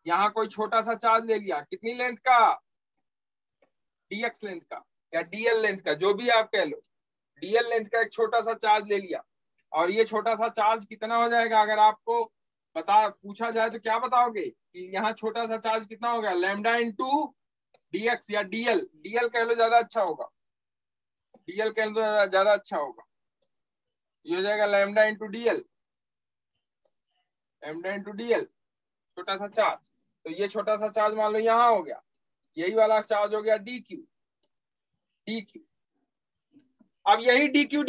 यहाँ कोई छोटा सा चार्ज ले लिया, कितनी लेंथ का, dx लेंथ का या dl लेंथ का, जो भी आप कह लो, dl लेंथ का एक छोटा सा चार्ज ले लिया। और ये छोटा सा चार्ज कितना हो जाएगा, अगर आपको पूछा जाए तो क्या बताओगे कि यहाँ छोटा सा चार्ज कितना होगा, लैम्डा इंटू dx या dl कह लो ज्यादा अच्छा होगा, dl कह लो ज्यादा अच्छा होगा, ये हो जाएगा lambda into dl, lambda into dl, छोटा सा चार्ज। तो ये छोटा सा चार्ज मान लो यहाँ हो गया, यही वाला चार्ज हो गया dq। अब यही dq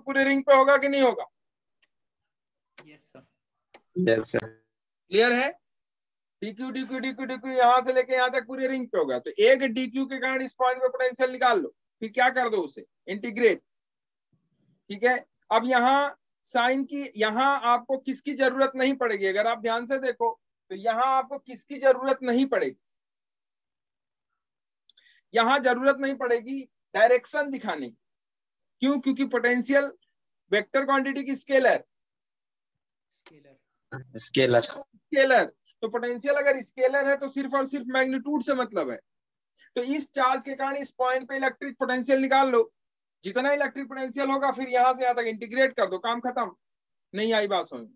पूरे रिंग पे होगा कि नहीं होगा? Yes sir. Yes, sir. Clear है? dq यहाँ से लेके यहाँ तक पूरे रिंग पे होगा। तो एक dq के कारण इस पॉइंट पे पोटेंशियल निकाल लो, फिर क्या कर दो उसे इंटीग्रेट। ठीक है, अब यहाँ साइन की, यहाँ आपको किसकी जरूरत नहीं पड़ेगी, अगर आप ध्यान से देखो तो यहाँ आपको किसकी जरूरत नहीं पड़ेगी, यहाँ जरूरत नहीं पड़ेगी डायरेक्शन दिखाने की। क्यों? क्योंकि पोटेंशियल वेक्टर क्वांटिटी की स्केलर, Scalar. स्केलर, तो पोटेंशियल अगर स्केलर है तो सिर्फ और सिर्फ मैग्नीट्यूड से मतलब है। तो इस चार्ज के कारण इस पॉइंट पे इलेक्ट्रिक पोटेंशियल निकाल लो, जितना इलेक्ट्रिक पोटेंशियल होगा फिर यहां से यहां तक इंटीग्रेट कर दो, काम खत्म। नहीं आई बात समझ?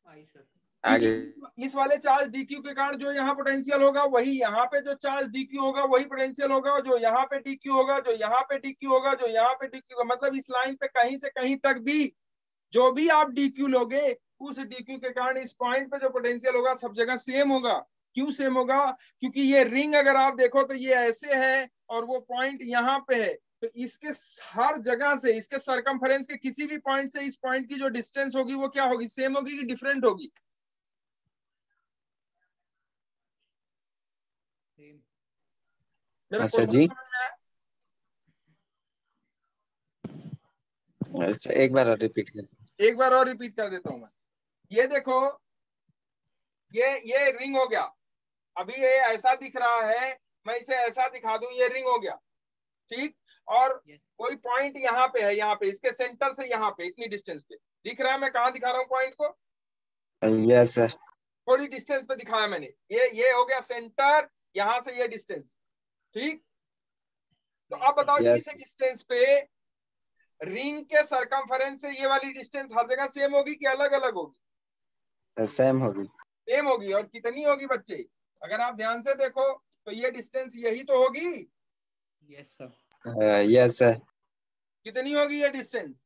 आई सर। आगे. इस वाले चार्ज dq के कारण जो यहाँ पोटेंशियल होगा वही यहाँ पे जो चार्ज dq होगा वही पोटेंशियल होगा, जो यहाँ पे dq होगा, जो यहाँ पे dq होगा, जो यहाँ पे dq होगा, मतलब इस लाइन पे कहीं से कहीं तक भी जो भी आप dq लोगे उस dq के कारण इस पॉइंट पे जो पोटेंशियल होगा सब जगह सेम होगा। क्यों सेम होगा? क्योंकि ये रिंग अगर आप देखो तो ये ऐसे है और वो पॉइंट यहाँ पे है, तो इसके हर जगह से, इसके सरकमफेरेंस के किसी भी पॉइंट से इस पॉइंट की जो डिस्टेंस होगी वो क्या होगी, सेम होगी कि डिफरेंट होगी? मेरा अच्छा क्वेश्चन जी. समझ में आया? अच्छा, एक बार और रिपीट कर. एक बार और रिपीट कर देता हूं मैं। ये देखो, ये रिंग हो गया, अभी ये ऐसा दिख रहा है, मैं इसे ऐसा दिखा दूं, ये रिंग हो गया, ठीक। और कोई पॉइंट यहाँ पे है, यहाँ पे इसके सेंटर से यहाँ पे इतनी डिस्टेंस पे दिख रहा है, मैं कहाँ दिखा रहा हूँ पॉइंट को? Yes, sir. थोड़ी डिस्टेंस पे दिखाया मैंने, ये हो गया सेंटर, यहाँ से ये डिस्टेंस, ठीक। तो अब बताओ Yes. इस डिस्टेंस पे रिंग के सरकमफेरेंस से ये वाली डिस्टेंस हर जगह सेम होगी कि अलग अलग होगी? सेम होगी. सेम होगी। और कितनी होगी बच्चे? अगर आप ध्यान से देखो तो ये डिस्टेंस यही तो होगी। Yes sir. Yes, sir. कितनी होगी ये distance?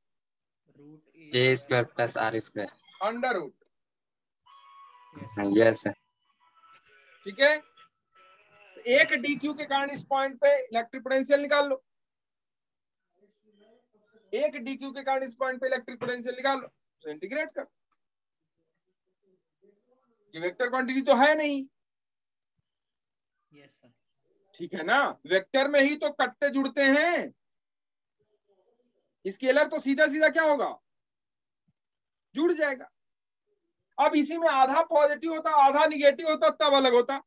Root A square plus R square. Under root. Yes, sir. ठीक है, एक dq के कारण इस पॉइंट पे इलेक्ट्रिक पोटेंशियल निकाल लो, एक dq के कारण इस पॉइंट पे इलेक्ट्रिक पोटेंशियल निकाल लो, तो इंटीग्रेट कर। ये वेक्टर क्वांटिटी तो है नहीं, यस सर। ठीक है ना, वेक्टर में ही तो कट्टे जुड़ते हैं, स्केलर तो सीधा सीधा क्या होगा, जुड़ जाएगा। अब इसी में आधा पॉजिटिव होता आधा निगेटिव होता तब अलग होता।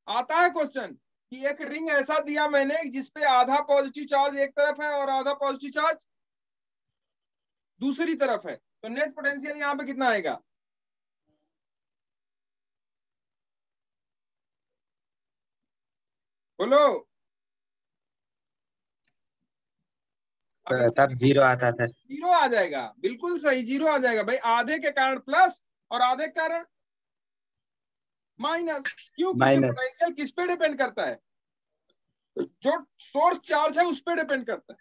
आता है क्वेश्चन कि एक रिंग ऐसा दिया मैंने जिसपे आधा पॉजिटिव चार्ज एक तरफ है और आधा पॉजिटिव चार्ज दूसरी तरफ है, तो नेट पोटेंशियल यहाँ पे कितना आएगा? बोलो। तब जीरो आता था. जीरो आ जाएगा, बिल्कुल सही, जीरो आ जाएगा भाई। आधे के कारण प्लस और आधे के कारण माइनस। क्यों? क्योंकि पोटेंशियल किस पे डिपेंड करता है? जो सोर्स चार्ज है उस पे डिपेंड करता है।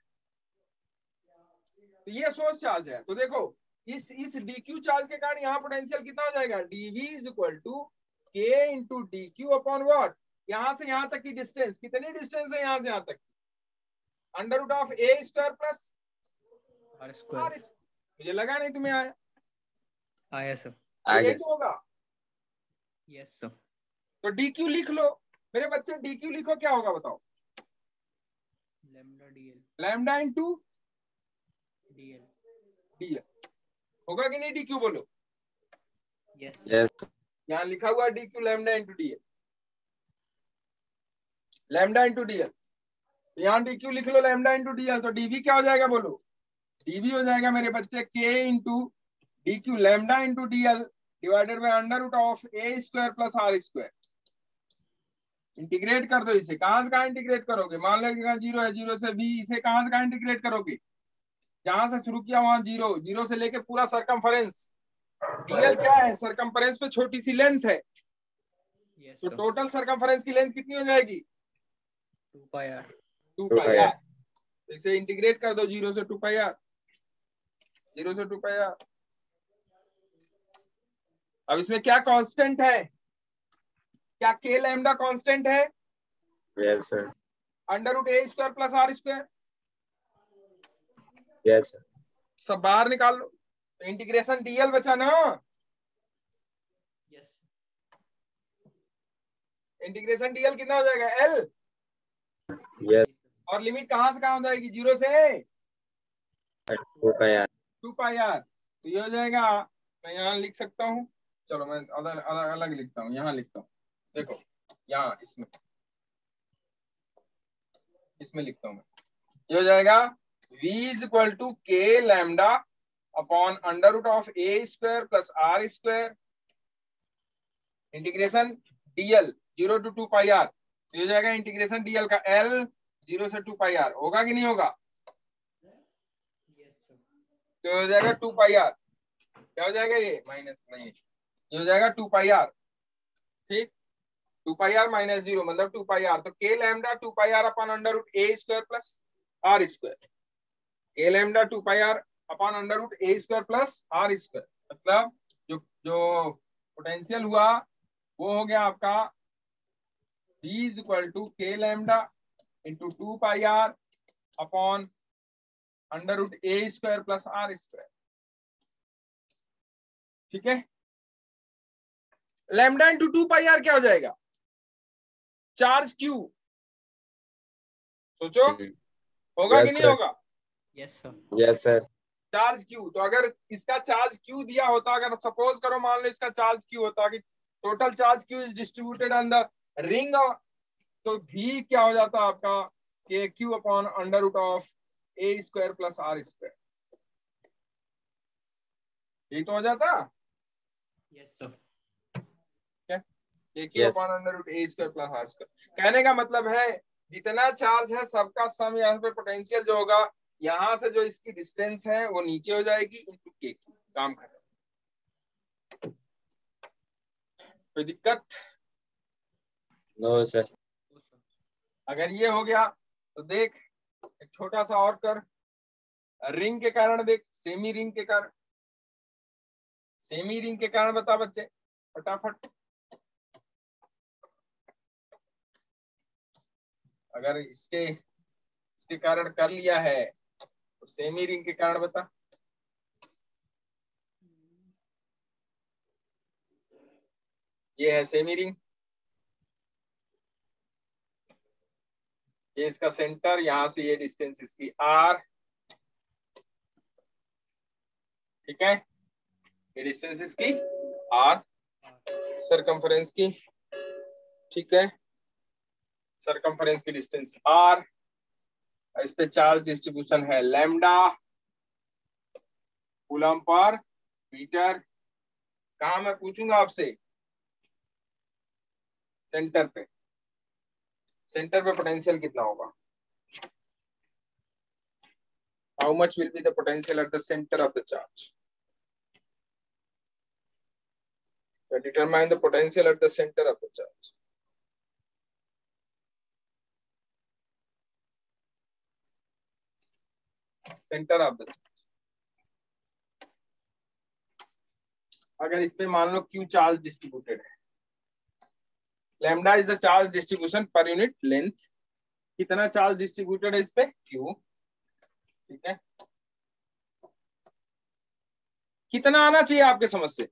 तो ये सोर्स चार्ज है, तो देखो इस dq चार्ज के कारण यहाँ पोटेंशियल कितना हो जाएगा, dv is equal to k into dq upon what, यहाँ से यहाँ तक की डिस्टेंस, कितनी डिस्टेंस है यहाँ से यहाँ तक, under root of a square plus are square. मुझे लगा नहीं तुम्हें आया। आया सर। यही तो होगा। Yes sir. तो dq लिख लो मेरे बच्चे, dq लिखो, क्या होगा बताओ? Lambda DL. Lambda into DL होगा कि नहीं? dq बोलो। Yes Yes. यहाँ लिखा हुआ dq lambda into dl, lambda into dl। यहाँ डी क्यू लिख लो लैम्डा इंटू डी एल, तो डीवी क्या हो जाएगा बोलो, डीवी हो जाएगा मेरे बच्चे k into d q lambda into d l divided by under root of A square plus are square. Integrate कर दो इसे, कहां से कहां इंटीग्रेट करोगे, मान लो जीरो है, जीरो से बी, इसे कहां से कहां इंटीग्रेट करोगे, जहां से शुरू किया वहां जीरो, जीरो से लेके पूरा सरकमफरेंस। डीएल क्या है, सरकमफरेंस पे छोटी सी लेंथ है, Yes, तो sir. टोटल सरकमफरेंस की लेंथ कितनी हो जाएगी, 2 pi r. 2 2 pi pi r. r. इसे इंटीग्रेट कर दो, जीरो से 2 पाई आर, जीरो से 2 पाई आर। अब इसमें क्या कांस्टेंट है, क्या के लैम्डा कांस्टेंट है, Yes sir. Under root A square plus are square, Yes sir. सब बाहर निकाल लो, तो इंटीग्रेशन डीएल बचा ना, Yes. इंटीग्रेशन डीएल कितना हो जाएगा एल, Yes. और लिमिट कहां से कहां हो जाएगी, जीरो से 2 pi r. 2 pi are. तो ये हो जाएगा, मैं यहाँ लिख सकता हूँ, चलो मैं अलग अलग अलग लिखता हूँ, यहाँ लिखता हूँ, देखो यहाँ इसमें लिखता हूँ मैं, ये हो जाएगा v is equal to k lambda upon under root of A square plus are square integration dl zero to 2 pi are. तो ये हो जाएगा इंटीग्रेशन डीएल का एल जीरो से 2 पाई आर, होगा कि नहीं होगा, Yes, sir. तो हो जाएगा 2 पाई आर, क्या हो जाएगा ये माइनस नहीं, ये हो जाएगा 2 पाई आर, ठीक, 2 पाई आर माइनस जीरो मतलब 2 पाई आर, तो K lambda 2 pi are upon under root A square plus are square, K lambda 2 pi are upon under root A square plus are square, मतलब जो जो potential हुआ वो हो गया आपका v is equal to k lambda into 2 pi are upon under root A square plus are square, ठीक है। लैम्डा इंटू 2 पाई आर क्या हो जाएगा, चार्ज क्यू, सोचो होगा कि Yes नहीं sir. होगा, Yes, sir. Yes sir. Charge Q. तो अगर इसका चार्ज क्यू दिया होता, अगर सपोज करो मान लो इसका चार्ज क्यू होता कि total charge q is distributed on the ring, तो भी क्या हो जाता आपका k Q upon under root of A square plus are square, ये तो हो जाता Yes, sir. K q Yes. Upon under root A square plus are square. कहने का मतलब है जितना चार्ज है सबका सम यहाँ पे पोटेंशियल जो होगा, यहाँ से जो इसकी डिस्टेंस है वो नीचे हो जाएगी इनटू के क्यू, काम खत्म। कोई दिक्कत, No sir. Oh, sir. अगर ये हो गया तो देख एक छोटा सा और कर, रिंग के कारण देख, सेमी रिंग के कारण, सेमी रिंग के कारण बता बच्चे फटाफट, अगर इसके कारण कर लिया है तो सेमी रिंग के कारण बता, ये है सेमी रिंग, ये इसका सेंटर, यहां से ये डिस्टेंस इसकी आर, ठीक है, ये डिस्टेंस इसकी आर, सरकमफरेंस की, ठीक है, सरकमफरेंस की डिस्टेंस आर, इस पे चार्ज डिस्ट्रीब्यूशन है लैम्डा कूलम पर मीटर, कहा मैं पूछूंगा आपसे, सेंटर पे, सेंटर पे पोटेंशियल कितना होगा, how much will be the potential at the centre of the charge, determine the potential at the center of the charge, center of the charge। अगर इस पे मान लो Q चार्ज डिस्ट्रीब्यूटेड है, lambda is the charge distribution per unit length, कितना charge distributed है इस पे Q, ठीक है, कितना आना चाहिए आपके समझ से,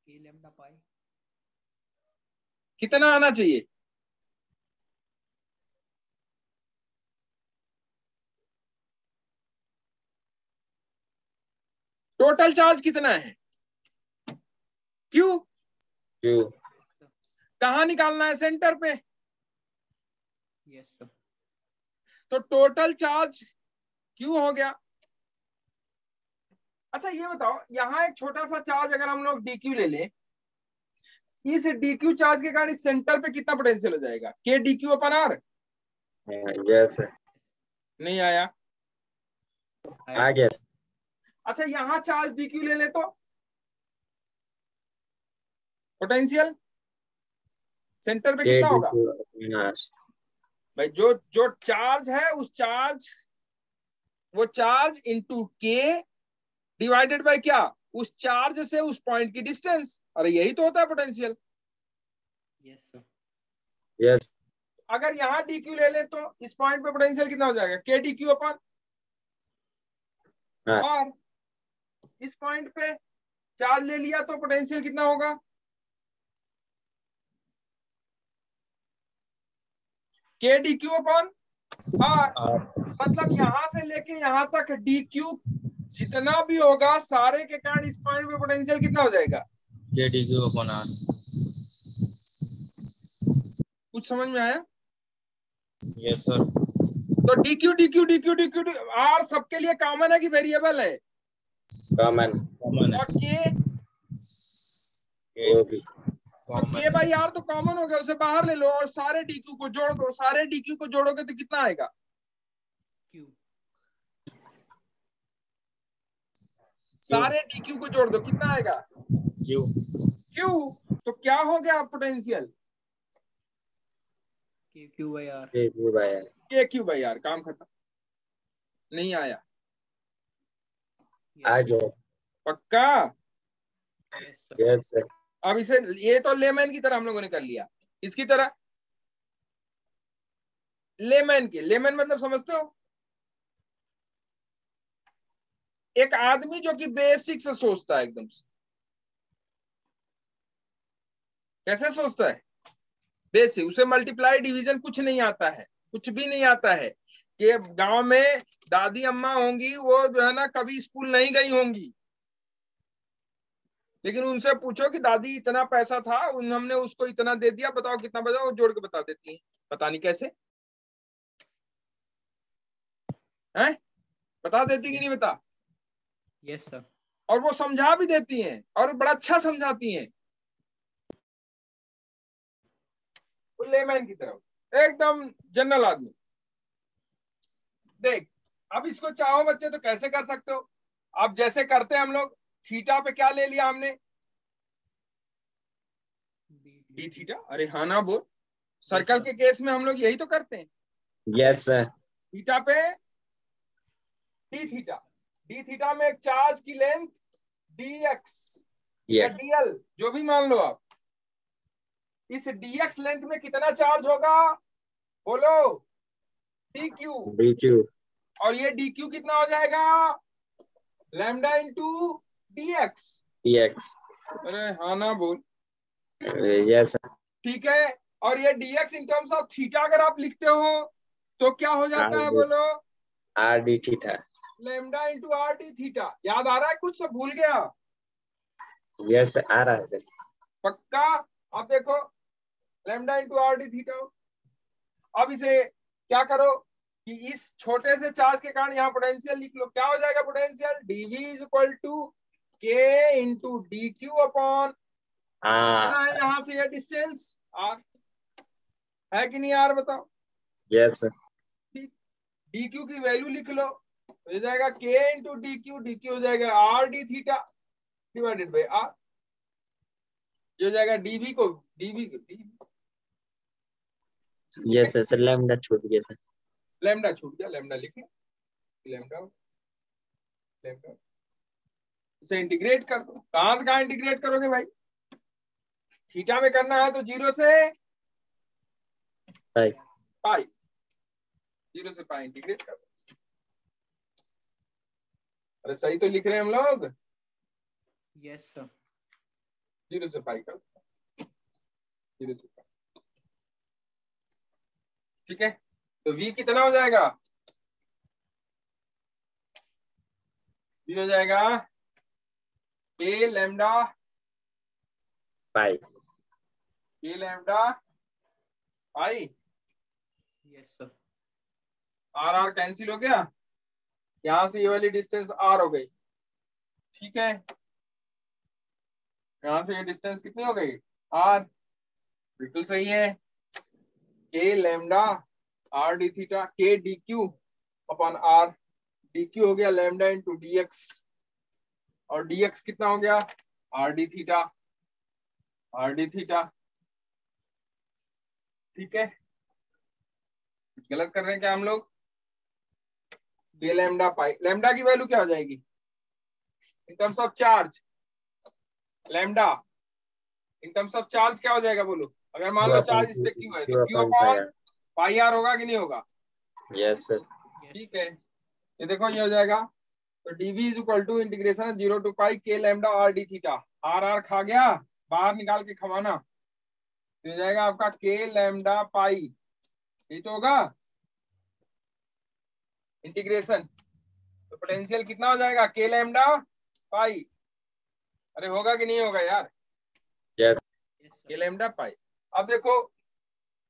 K lambda pi. कितना आना चाहिए, टोटल चार्ज कितना है Q, Q. कहां निकालना है, सेंटर पे, Yes, sir. तो टोटल चार्ज Q हो गया। अच्छा ये बताओ, यहाँ एक छोटा सा चार्ज अगर हम लोग DQ ले लें, इस DQ चार्ज के कारण इस सेंटर पे कितना पोटेंशियल हो जाएगा? K DQ अपन R। यस सर, नहीं आया? आ गया सर। अच्छा यहाँ चार्ज DQ ले ले तो पोटेंशियल सेंटर पे कितना होगा भाई? जो जो चार्ज है उस चार्ज, वो charge into K divided by क्या? उस चार्ज से उस पॉइंट की डिस्टेंस। अरे यही तो होता है पोटेंशियल। Yes, sir. यस अगर यहाँ DQ ले ले तो इस पॉइंट पे पोटेंशियल कितना हो जाएगा? K DQ अपन हाँ। और इस पॉइंट पे चार्ज ले लिया तो पोटेंशियल कितना होगा? K DQ अपन और मतलब यहां से लेके यहां तक DQ जितना भी होगा सारे के कारण इस पॉइंट पे पोटेंशियल कितना हो जाएगा? के DQ अपॉन R। कुछ समझ में आया? Yes sir. तो DQ DQ DQ DQ R सबके लिए कॉमन है कि वेरिएबल है? कॉमन कॉमन है। और K वो भी तो K बाई R तो कॉमन हो गया, उसे बाहर ले लो और सारे DQ को जोड़ दो। सारे DQ को जोड़ोगे तो कितना आएगा? Q. सारे DQ को जोड़ दो, कितना आएगा? क्यू। Q। तो क्या हो गया पोटेंशियल? KQ by R. के q by r. KQ by R। काम खत्म। नहीं आया? Yes, आ sir. गया। पक्का? Yes, sir. Yes sir. अब इसे, ये तो लेमैन की तरह हम लोगों ने कर लिया, इसकी तरह लेमैन के। लेमैन मतलब समझते हो? एक आदमी जो कि बेसिक से सोचता है एकदम से। कैसे सोचता है? बेसिक। उसे मल्टीप्लाई डिवीजन कुछ नहीं आता है, कुछ भी नहीं आता है। कि गांव में दादी अम्मा होंगी, वो जो है ना कभी स्कूल नहीं गई होंगी, लेकिन उनसे पूछो कि दादी इतना पैसा था, हमने उसको इतना दे दिया, बताओ कितना बचा, वो जोड़ के बता देती है। पता नहीं कैसे है, बता देती कि नहीं बता? Yes, sir. और वो समझा भी देती हैं और बड़ा अच्छा समझाती हैं। लेमैन की तरफ एकदम जनरल आदमी। देख, अब इसको चाहो बच्चे तो कैसे कर सकते हो? अब जैसे करते हैं हम लोग, थीटा पे क्या ले लिया हमने? D theta. अरे हाँ ना बोल। सर्कल के केस में हम लोग यही तो करते हैं। Yes sir. थीटा पे डी थीटा। डी थीटा में एक चार्ज की लेंथ dx या dl जो भी मान लो आप। इस dx लेंथ में कितना चार्ज होगा? बोलो। dq। DQ। और ये dq कितना हो जाएगा? Lambda into dx। DX। अरे हाँ ना बोल। Yes sir. ठीक है। और ये dx in terms of theta अगर आप लिखते हो तो क्या हो जाता है? बोलो। R D theta. Lambda into R D theta. याद आ रहा है? कुछ सब भूल गया? यस आ रहा है सर। पक्का? आप देखो, lambda into R D theta. अब इसे क्या करो कि इस छोटे से चार्ज के कारण यहाँ पोटेंशियल लिख लो। क्या हो जाएगा potential? dv is equal to k into d Q upon, कितना है यहाँ से ये डिस्टेंस? r है कि नहीं? r बताओ। Yes sir. ठीक, डी क्यू की वैल्यू लिख लो, हो जाएगा k into d Q. D q हो जाएगा R D theta divided by r। ये हो जाएगा dv को dv को यस सर। लैम्डा छूट गया था। लैम्डा छूट गया, लैम्डा लिख लो। लैम्डा लैम्डा इसे इंटीग्रेट कर दो। कहां से कहां इंटीग्रेट करोगे भाई? थीटा में करना है तो 0 से पाई, 0 से पाई इंटीग्रेट कर दो। अरे सही तो लिख रहे हैं हम लोग। Yes, sir. 0 से पाई कर दो, 0 से पाई। ठीक है, तो v कितना हो जाएगा? v हो जाएगा a lambda pi. a lambda pi. Yes, sir. R r cancel हो गया, यहां से ये वाली डिस्टेंस आर हो गई, ठीक है, यहां से ये डिस्टेंस कितनी हो गई, आर, बिल्कुल सही है। K lambda R D theta, k d Q upon r, d q हो गया लैम्डा इंटू डी एक्स, और डी एक्स कितना हो गया, r D theta, r D theta, ठीक है। कुछ गलत कर रहे हैं क्या हम लोग, के लैम्डा पाई, लैम्डा की वैल्यू क्या हो जाएगी in terms of charge, lambda in terms of charge क्या हो जाएगा बोलो, अगर मान लो चार्ज इस पे क्यू है तो क्यू अपॉन पाई आर होगा कि नहीं होगा, यस सर। Yes. ठीक है। ये देखो ये हो जाएगा, तो DV is equal to integration 0 to pi K lambda R D theta, R R खा गया, बाहर निकाल के खवाना, तो हो जाएगा आपका के लैम्डा पाई, यही तो होगा इंटीग्रेशन, तो पोटेंशियल कितना हो जाएगा के लैम्डा पाई, अरे होगा कि नहीं होगा यार, यस Yes, के sir. लैम्डा पाई। अब देखो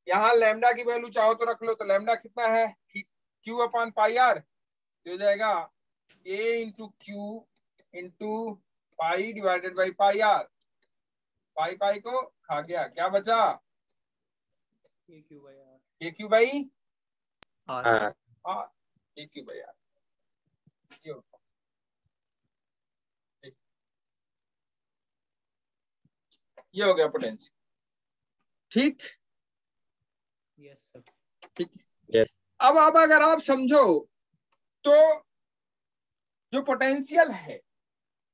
यहाँ लैम्डा की वैल्यू चाहो तो रख लो, तो लैम्डा कितना है क्यू अपॉन पाई आर, हो जाएगा A into Q into pi divided by pi R, pi pi को खा गया, क्या बचा KQ by R. के Q by R. R. R, K Q by R, ये होगा। ठीक। ये हो गया पोटेंशियल, ठीक Yes, sir. ठीक। यस अब अगर आप समझो तो जो पोटेंशियल है,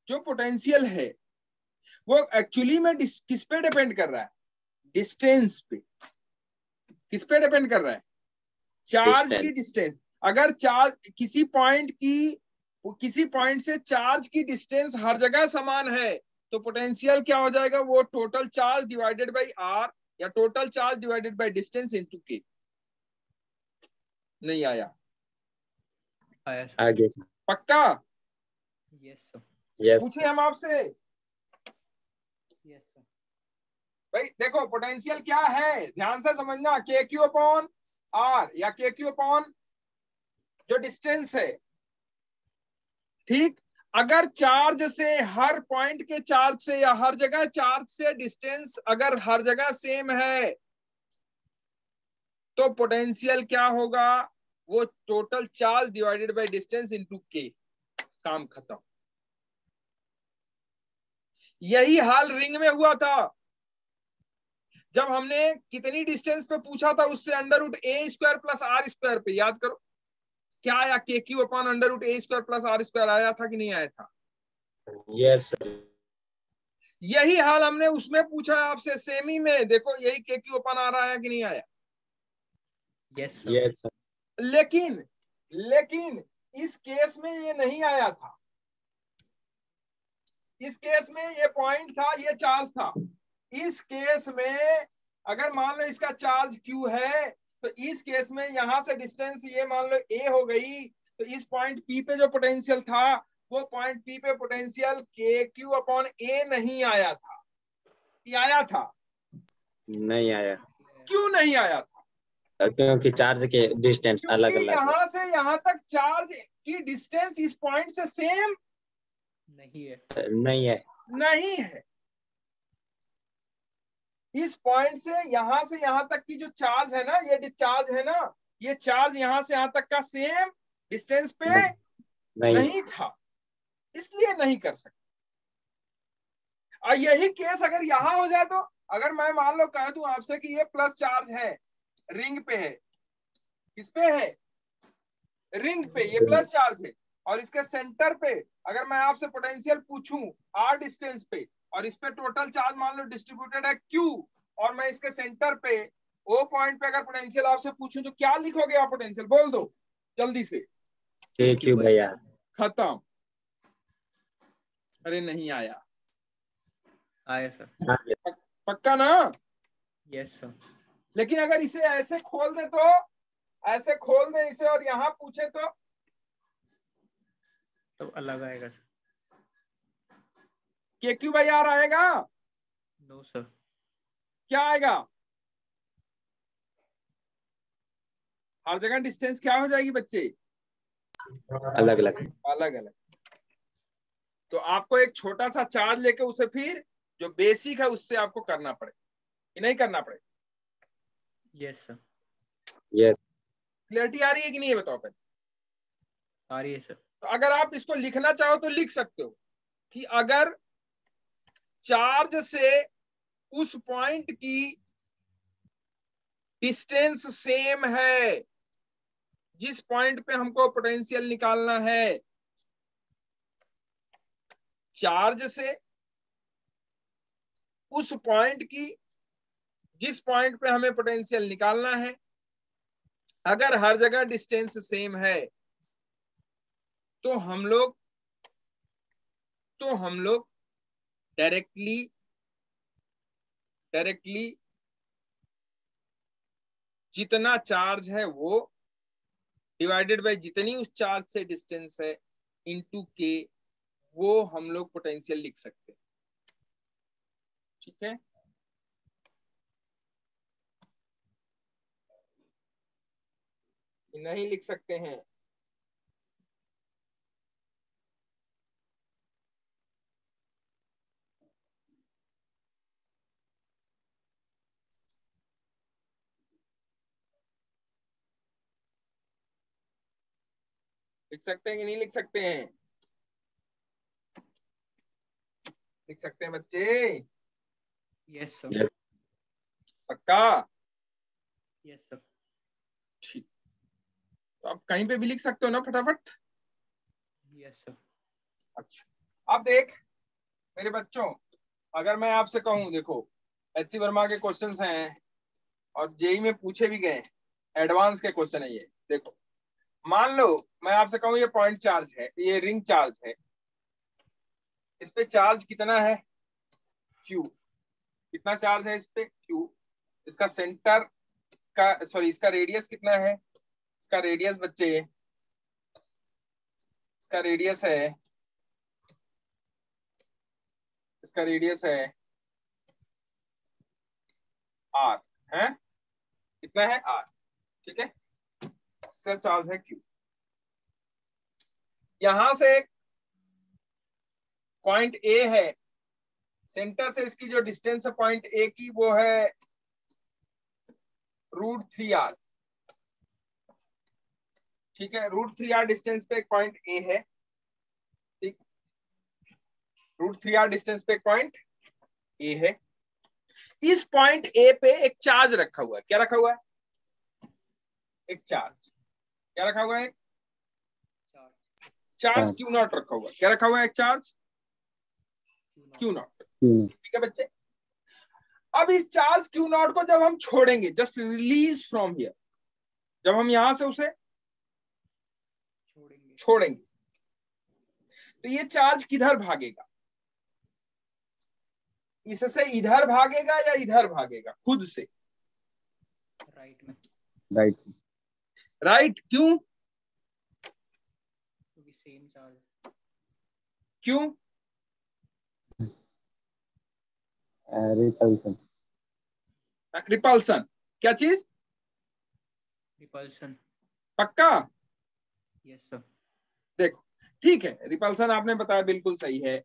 जो पोटेंशियल है वो एक्चुअली में किस पे डिपेंड कर रहा है, डिस्टेंस पे, किस पे डिपेंड कर रहा है, चार्ज की डिस्टेंस। अगर चार्ज किसी पॉइंट से चार्ज की डिस्टेंस हर जगह समान है तो पोटेंशियल क्या हो जाएगा, वो total charge divided by R या total charge divided by distance into K. नहीं आया, आया sir. आगे सर। पक्का, Yes, sir. यस पूछे हम आपसे Yes, sir. भाई, देखो पोटेंशियल क्या है, ध्यान से समझना, के क्यू अपॉन आर या के क्यू अपॉन जो डिस्टेंस है, ठीक। अगर चार्ज से हर पॉइंट के चार्ज से या हर जगह चार्ज से डिस्टेंस अगर हर जगह सेम है तो पोटेंशियल क्या होगा, वो total charge divided by distance into के, काम खत्म। यही हाल रिंग में हुआ था, जब हमने कितनी डिस्टेंस पे पूछा था उससे under root A square plus are square पे, याद करो क्या आया, k Q upon under root A square plus are square आया था कि नहीं आया था। Yes sir. यही हाल हमने उसमें पूछा आपसे सेमी में, देखो यही के क्यू अपॉन आर आया कि नहीं आया। Yes, sir. Yes sir. लेकिन इस केस में ये नहीं आया था, इस केस में ये पॉइंट था, ये चार्ज था। इस केस में अगर मान लो इसका चार्ज Q है तो इस केस में यहां से डिस्टेंस ये मान लो A हो गई, तो इस पॉइंट P पे जो पोटेंशियल था वो पॉइंट P पे पोटेंशियल KQ अपॉन A नहीं आया था, ये आया था, नहीं आया क्यों नहीं आया था, क्योंकि चार्ज के डिस्टेंस अलग क्योंकि अलग है। यहां से यहां तक चार्ज की डिस्टेंस इस पॉइंट से सेम नहीं है. नहीं है। नहीं है। इस पॉइंट से यहां तक की जो चार्ज है ना, ये डिस्चार्ज है ना, ये चार्ज यहां से यहां तक का सेम डिस्टेंस पे नहीं था, इसलिए नहीं कर सकते। और यही केस अगर यहां हो जाए तो, अगर मैं मान लो कह दूं आपसे कि ये प्लस चार्ज है, रिंग पे है, किस पे है, रिंग पे, ये प्लस चार्ज है, और इसके सेंटर पे अगर मैं आपसे पोटेंशियल पूछूं आर डिस्टेंस पे, और इस पे टोटल चार्ज मान लो डिस्ट्रीब्यूटेड है Q, और मैं इसके सेंटर पे O पॉइंट पे अगर पोटेंशियल आपसे पूछूं तो क्या लिखोगे आप, पोटेंशियल बोल दो जल्दी से, क्यों भैया। खत्म। अरे नहीं आया, आया सर. पक्का ना। Yes, sir. लेकिन अगर इसे ऐसे खोल दे तो, ऐसे खोल दे इसे और यहाँ पूछे तो अलग आएगा सर. KQ बाई आर आएगा, No, sir. क्या आएगा, हर जगह डिस्टेंस क्या हो जाएगी बच्चे? अलग अलग। अलग अलग। तो आपको एक छोटा सा चार्ज लेके उसे फिर जो बेसिक है उससे आपको करना पड़े कि नहीं करना पड़े? Yes sir. यस। क्लियरिटी आ रही है कि नहीं, ये बताओ पहले। आ रही है सर। तो अगर आप इसको लिखना चाहो तो लिख सकते हो कि अगर चार्ज से उस पॉइंट की डिस्टेंस सेम है जिस पॉइंट पे हमको पोटेंशियल निकालना है, चार्ज से उस पॉइंट की जिस पॉइंट पे हमें पोटेंशियल निकालना है, अगर हर जगह डिस्टेंस सेम है तो हम लोग डायरेक्टली जितना चार्ज है वो डिवाइडेड बाय जितनी उस चार्ज से डिस्टेंस है इनटू के, वो हम लोग पोटेंशियल लिख सकते हैं। ठीक है, नहीं लिख सकते हैं? लिख सकते हैं कि नहीं लिख सकते हैं? लिख सकते हैं बच्चे? Yes sir. पक्का? Yes sir. ठीक, तो आप कहीं पे भी लिख सकते हो ना फटाफट। Yes sir. अच्छा, अब देख मेरे बच्चों, अगर मैं आपसे कहूं, देखो एचसी वर्मा के क्वेश्चंस हैं और जेई में पूछे भी गए, एडवांस के क्वेश्चन है ये। देखो मान लो मैं आपसे कहूं ये पॉइंट चार्ज है, ये रिंग चार्ज है, इस पे चार्ज कितना है? क्यू। कितना चार्ज है इस पे? क्यू। इसका सेंटर का, सॉरी इसका रेडियस कितना है? इसका रेडियस बच्चे, इसका रेडियस है, इसका रेडियस है आर, है कितना है? आर। ठीक है, इसका चार्ज है क्यू। यहां से पॉइंट ए है, सेंटर से इसकी जो डिस्टेंस है पॉइंट ए की वो है √3r। ठीक है, √3r डिस्टेंस पे एक पॉइंट ए है। ठीक, √3r डिस्टेंस पे एक पॉइंट ए है। इस पॉइंट ए पे एक चार्ज रखा हुआ है। क्या रखा हुआ है? एक चार्ज। क्या रखा हुआ है? चार्ज क्यू नॉट रखा हुआ है। क्या रखा हुआ है? एक चार्ज क्यू नॉट। ठीक है बच्चे, अब इस चार्ज क्यू नॉट को जब हम छोड़ेंगे, जस्ट रिलीज फ्रॉम हियर, जब हम यहां से उसे छोड़ेंगे तो ये चार्ज किधर भागेगा? इससे इधर भागेगा या इधर भागेगा? खुद से राइट में। राइट। राइट। क्यों? क्योंकि सेम चार्ज। क्यों? रिपल्सन। रिपल्सन। क्या चीज? रिपल्शन। पक्का? Yes sir. देखो ठीक है, रिपल्सन आपने बताया बिल्कुल सही है।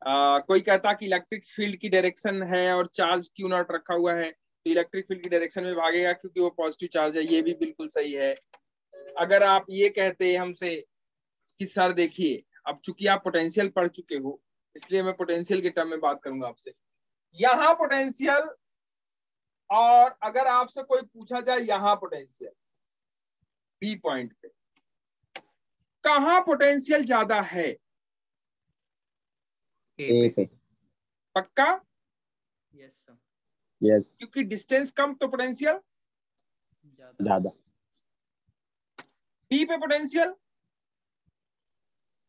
कोई कहता कि इलेक्ट्रिक फील्ड की डायरेक्शन है और चार्ज क्यू नॉट रखा हुआ है तो इलेक्ट्रिक फील्ड की डायरेक्शन में भागेगा क्योंकि वो पॉजिटिव चार्ज है, ये भी बिल्कुल सही है। अगर आप ये कहते हमसे कि सर देखिए, अब चूंकि आप पोटेंशियल पढ़ चुके हो इसलिए मैं पोटेंशियल के टर्म में बात करूंगा आपसे। यहां पोटेंशियल, और अगर आपसे कोई पूछा जाए यहां पोटेंशियल बी पॉइंट पे, कहां पोटेंशियल ज्यादा है? ए पे। पक्का? Yes sir. यस। क्योंकि डिस्टेंस कम तो पोटेंशियल ज्यादा। बी पे पोटेंशियल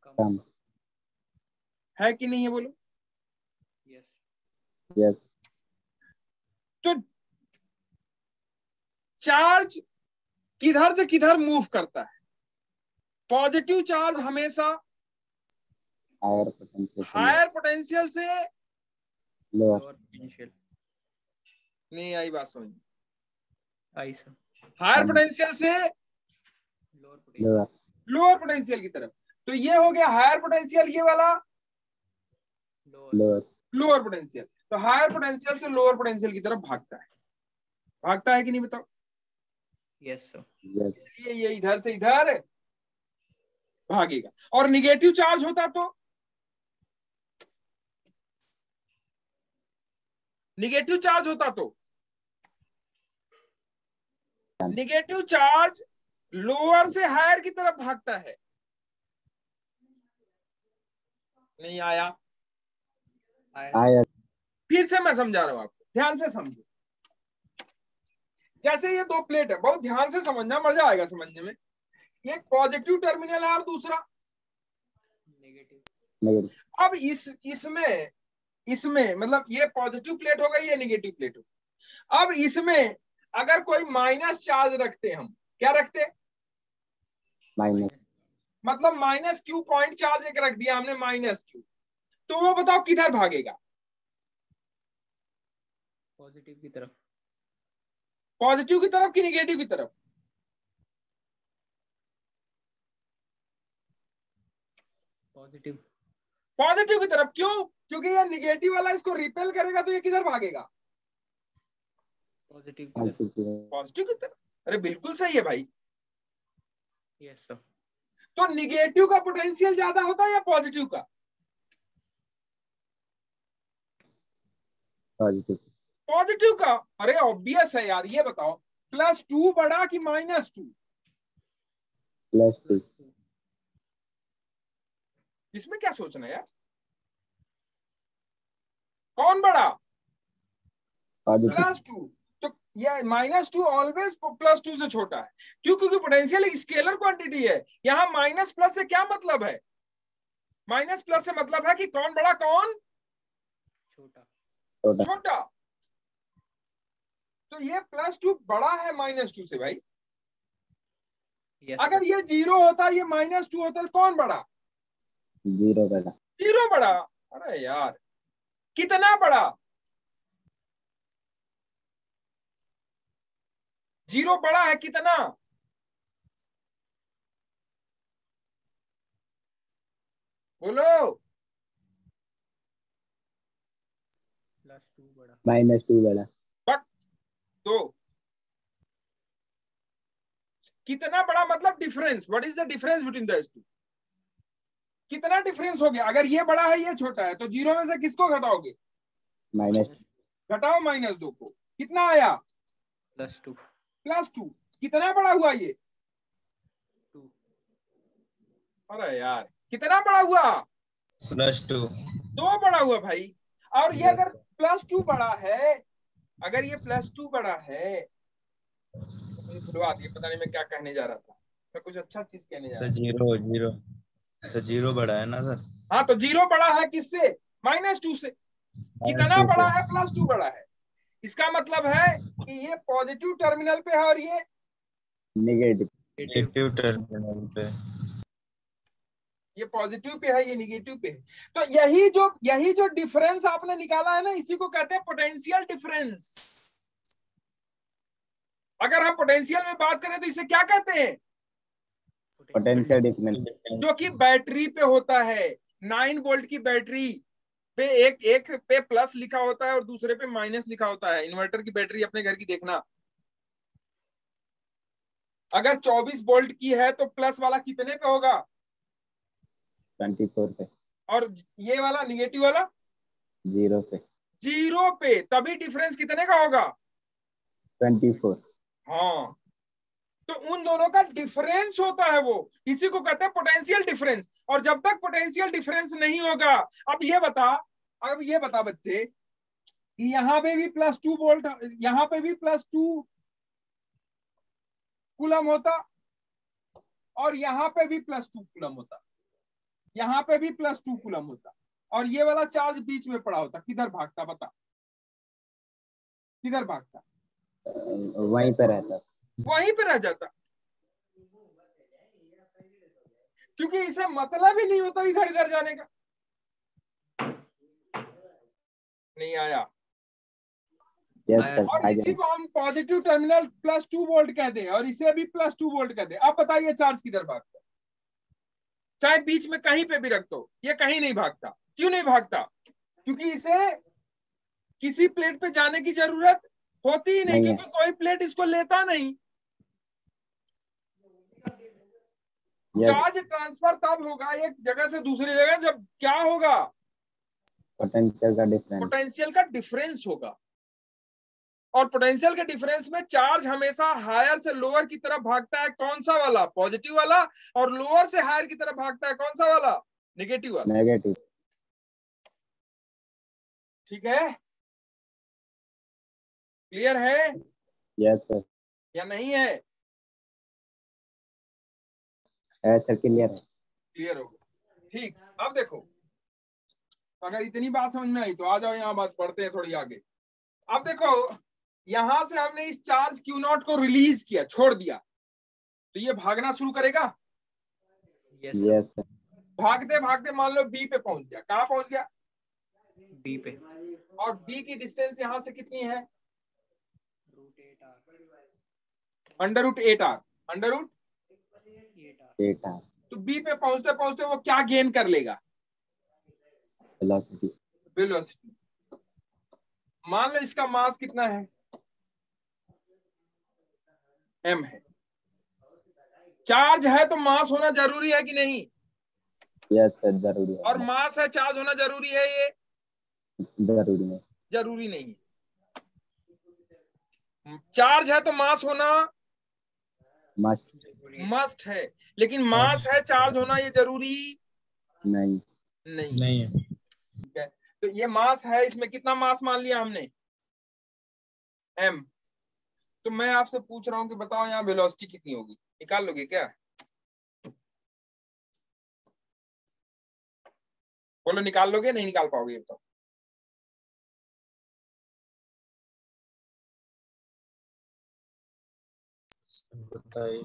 कम। है कि नहीं है? बोलो। यस। यस। तो चार्ज किधर से किधर मूव करता है? पॉजिटिव चार्ज हमेशा हायर पोटेंशियल से लोअर पोटेंशियल। नहीं आई बात समझ? आई सर। हायर पोटेंशियल से लोअर लोअर पोटेंशियल की तरफ। तो ये हो गया हायर पोटेंशियल, ये वाला लोअर लोअर पोटेंशियल। तो हायर पोटेंशियल से लोअर पोटेंशियल की तरफ भागता है कि नहीं बताओ? Yes sir. यस इसलिए ये इधर से इधर भागेगा। और निगेटिव चार्ज होता तो निगेटिव चार्ज लोअर से हायर की तरफ भागता है। नहीं आया? आया फिर से मैं समझा रहा हूं आपको, ध्यान से समझो। जैसे ये दो प्लेट है, बहुत ध्यान से समझना, मजा आएगा समझने में। एक पॉजिटिव टर्मिनल है और दूसरा नेगेटिव। नेगेटिव अब इसमें मतलब ये पॉजिटिव प्लेट हो गई, ये निगेटिव प्लेट हो गई। अब इसमें अगर कोई माइनस चार्ज रखते, हम क्या रखते, माइनस मतलब माइनस क्यू पॉइंट चार्ज एक रख दिया हमने माइनस क्यू, तो वो बताओ किधर भागेगा? पॉजिटिव की तरफ। पॉजिटिव की तरफ कि निगेटिव की तरफ? पॉजिटिव। पॉजिटिव की तरफ। क्यों? क्योंकि ये निगेटिव वाला इसको रिपेल करेगा, तो ये किधर भागेगा? पॉजिटिव की तरफ। पॉजिटिव की तरफ। अरे बिल्कुल सही है भाई। Yes sir. तो निगेटिव का पोटेंशियल ज्यादा होता है या पॉजिटिव का? पॉजिटिव पॉजिटिव का। अरे ऑब्वियस है यार, ये बताओ +2 बड़ा कि -2? +2 इसमें क्या सोचना है यार, कौन बड़ा? पॉजिटिव +2। तो ये -2 ऑलवेज +2 से छोटा है। क्यों? क्योंकि पोटेंशियल एक स्केलर क्वांटिटी है। यहाँ माइनस प्लस से क्या मतलब है? माइनस प्लस से मतलब है कि कौन बड़ा कौन छोटा। छोटा। तो ये +2 बड़ा है -2 से भाई। यस अगर ये 0 होता, ये -2 होता, तो कौन बड़ा? 0 बड़ा 0 बड़ा। अरे यार कितना बड़ा? 0 बड़ा है कितना? बोलो। +2 बड़ा। -2 बड़ा बट दो कितना बड़ा मतलब difference, what is the difference between दस टू? कितना डिफरेंस हो गया? अगर ये बड़ा है ये छोटा है, तो 0 में से किसको घटाओगे? माइनस घटाओ -2 को, कितना आया? +2। +2। कितना बड़ा हुआ ये? 2। अरे यार कितना बड़ा हुआ? +2 2 बड़ा हुआ भाई। और ये अगर +2 बड़ा है, अगर ये +2 बड़ा है, मुझे भुलवा दिया, पता नहीं मैं क्या कहने जा रहा था। मैं कुछ अच्छा चीज कहने जा रहा सर जीरो सर 0 बड़ा है ना सर। था। हाँ, तो 0 बड़ा है किससे? -2 से। कितना -2 बड़ा से है? +2 बड़ा है। इसका मतलब है कि ये पॉजिटिव टर्मिनल पे है और ये नेगेटिव नेगेटिव टर्मिनल पे। ये पॉजिटिव पे है, ये निगेटिव पे है। तो यही जो डिफरेंस आपने निकाला है ना, इसी को कहते हैं पोटेंशियल डिफरेंस। अगर हम पोटेंशियल में बात करें तो इसे क्या कहते हैं? पोटेंशियल डिफरेंस जो कि बैटरी पे होता है। 9 वोल्ट की बैटरी पे एक पे प्लस लिखा होता है और दूसरे पे माइनस लिखा होता है। इन्वर्टर की बैटरी अपने घर की देखना, अगर 24 वोल्ट की है तो प्लस वाला कितने पे होगा? 24 पे और ये वाला निगेटिव वाला 0 पे 0 पे। तभी डिफरेंस कितने का होगा? 24 हाँ, तो उन दोनों का डिफरेंस होता है वो, इसी को कहते हैं पोटेंशियल डिफरेंस। और जब तक पोटेंशियल डिफरेंस नहीं होगा, अब ये बता बच्चे, यहाँ पे भी +2 वोल्ट, यहाँ पे भी +2 कूलम होता और यहाँ पे भी +2 कूलम होता, यहाँ पे भी +2 कूलम होता, और ये वाला चार्ज बीच में पड़ा होता, किधर भागता? बता किधर भागता? वहीं पे रहता वहीं पे रह जाता, क्योंकि इसे मतलब ही नहीं होता इधर इधर जाने का। नहीं आया? यस Higher सर, और आ इसी गया। को हम पॉजिटिव टर्मिनल +2 वोल्ट कहते हैं और इसे भी +2 वोल्ट कहते हैं। अब बताइए चार्ज किधर भागता है? चाहे बीच में कहीं पे भी रख दो, ये कहीं नहीं भागता। क्यों नहीं भागता? क्योंकि इसे किसी प्लेट पे जाने की जरूरत होती ही नहीं, नहीं है। क्योंकि कोई प्लेट इसको लेता नहीं। यस, चार्ज ट्रांसफर तब होगा एक जगह से दूसरी जगह जब क्या होगा? पोटेंशियल का डिफरेंस। पोटेंशियल का डिफरेंस होगा। और पोटेंशियल के डिफरेंस में चार्ज हमेशा हायर से लोअर की तरफ भागता है। कौन सा वाला? पॉजिटिव वाला। और लोअर से हायर की तरफ भागता है कौन सा वाला? नेगेटिव वाला। नेगेटिव। ठीक है, क्लियर है यस सर, या नहीं है? है सर, क्लियर है। क्लियर हो गया। ठीक, अब देखो, अगर इतनी बात समझ में आई तो आ जाओ यहाँ बात पढ़ते हैं थोड़ी आगे। अब देखो, यहां से हमने इस चार्ज Q0 को रिलीज किया, छोड़ दिया, तो ये भागना शुरू करेगा। yes sir, यस सर, भागते भागते मान लो बी पे पहुंच गया। कहाँ पहुंच गया? B पे और बी की डिस्टेंस यहां से कितनी है? √8r। √8r। 8 तो बी पे पहुंचते पहुंचते वो क्या गेन कर लेगा? वेलोसिटी। वेलोसिटी। मान लो इसका मास कितना है? m है। चार्ज है तो मास होना जरूरी है कि नहीं? यस सर, जरूरी और है। मास है, चार्ज होना जरूरी है? ये जरूरी है। जरूरी नहीं है। चार्ज है तो मास होना मस्ट। मस्ट है, लेकिन मास है, चार्ज होना ये जरूरी नहीं। नहीं। नहीं है। ठीक है, तो ये मास है, इसमें कितना मास मान लिया हमने? m। तो मैं आपसे पूछ रहा हूं कि बताओ यहाँ वेलोसिटी कितनी होगी? निकाल लोगे क्या? बोलो, निकाल लोगे? नहीं निकाल पाओगे? बताओ। बताइए।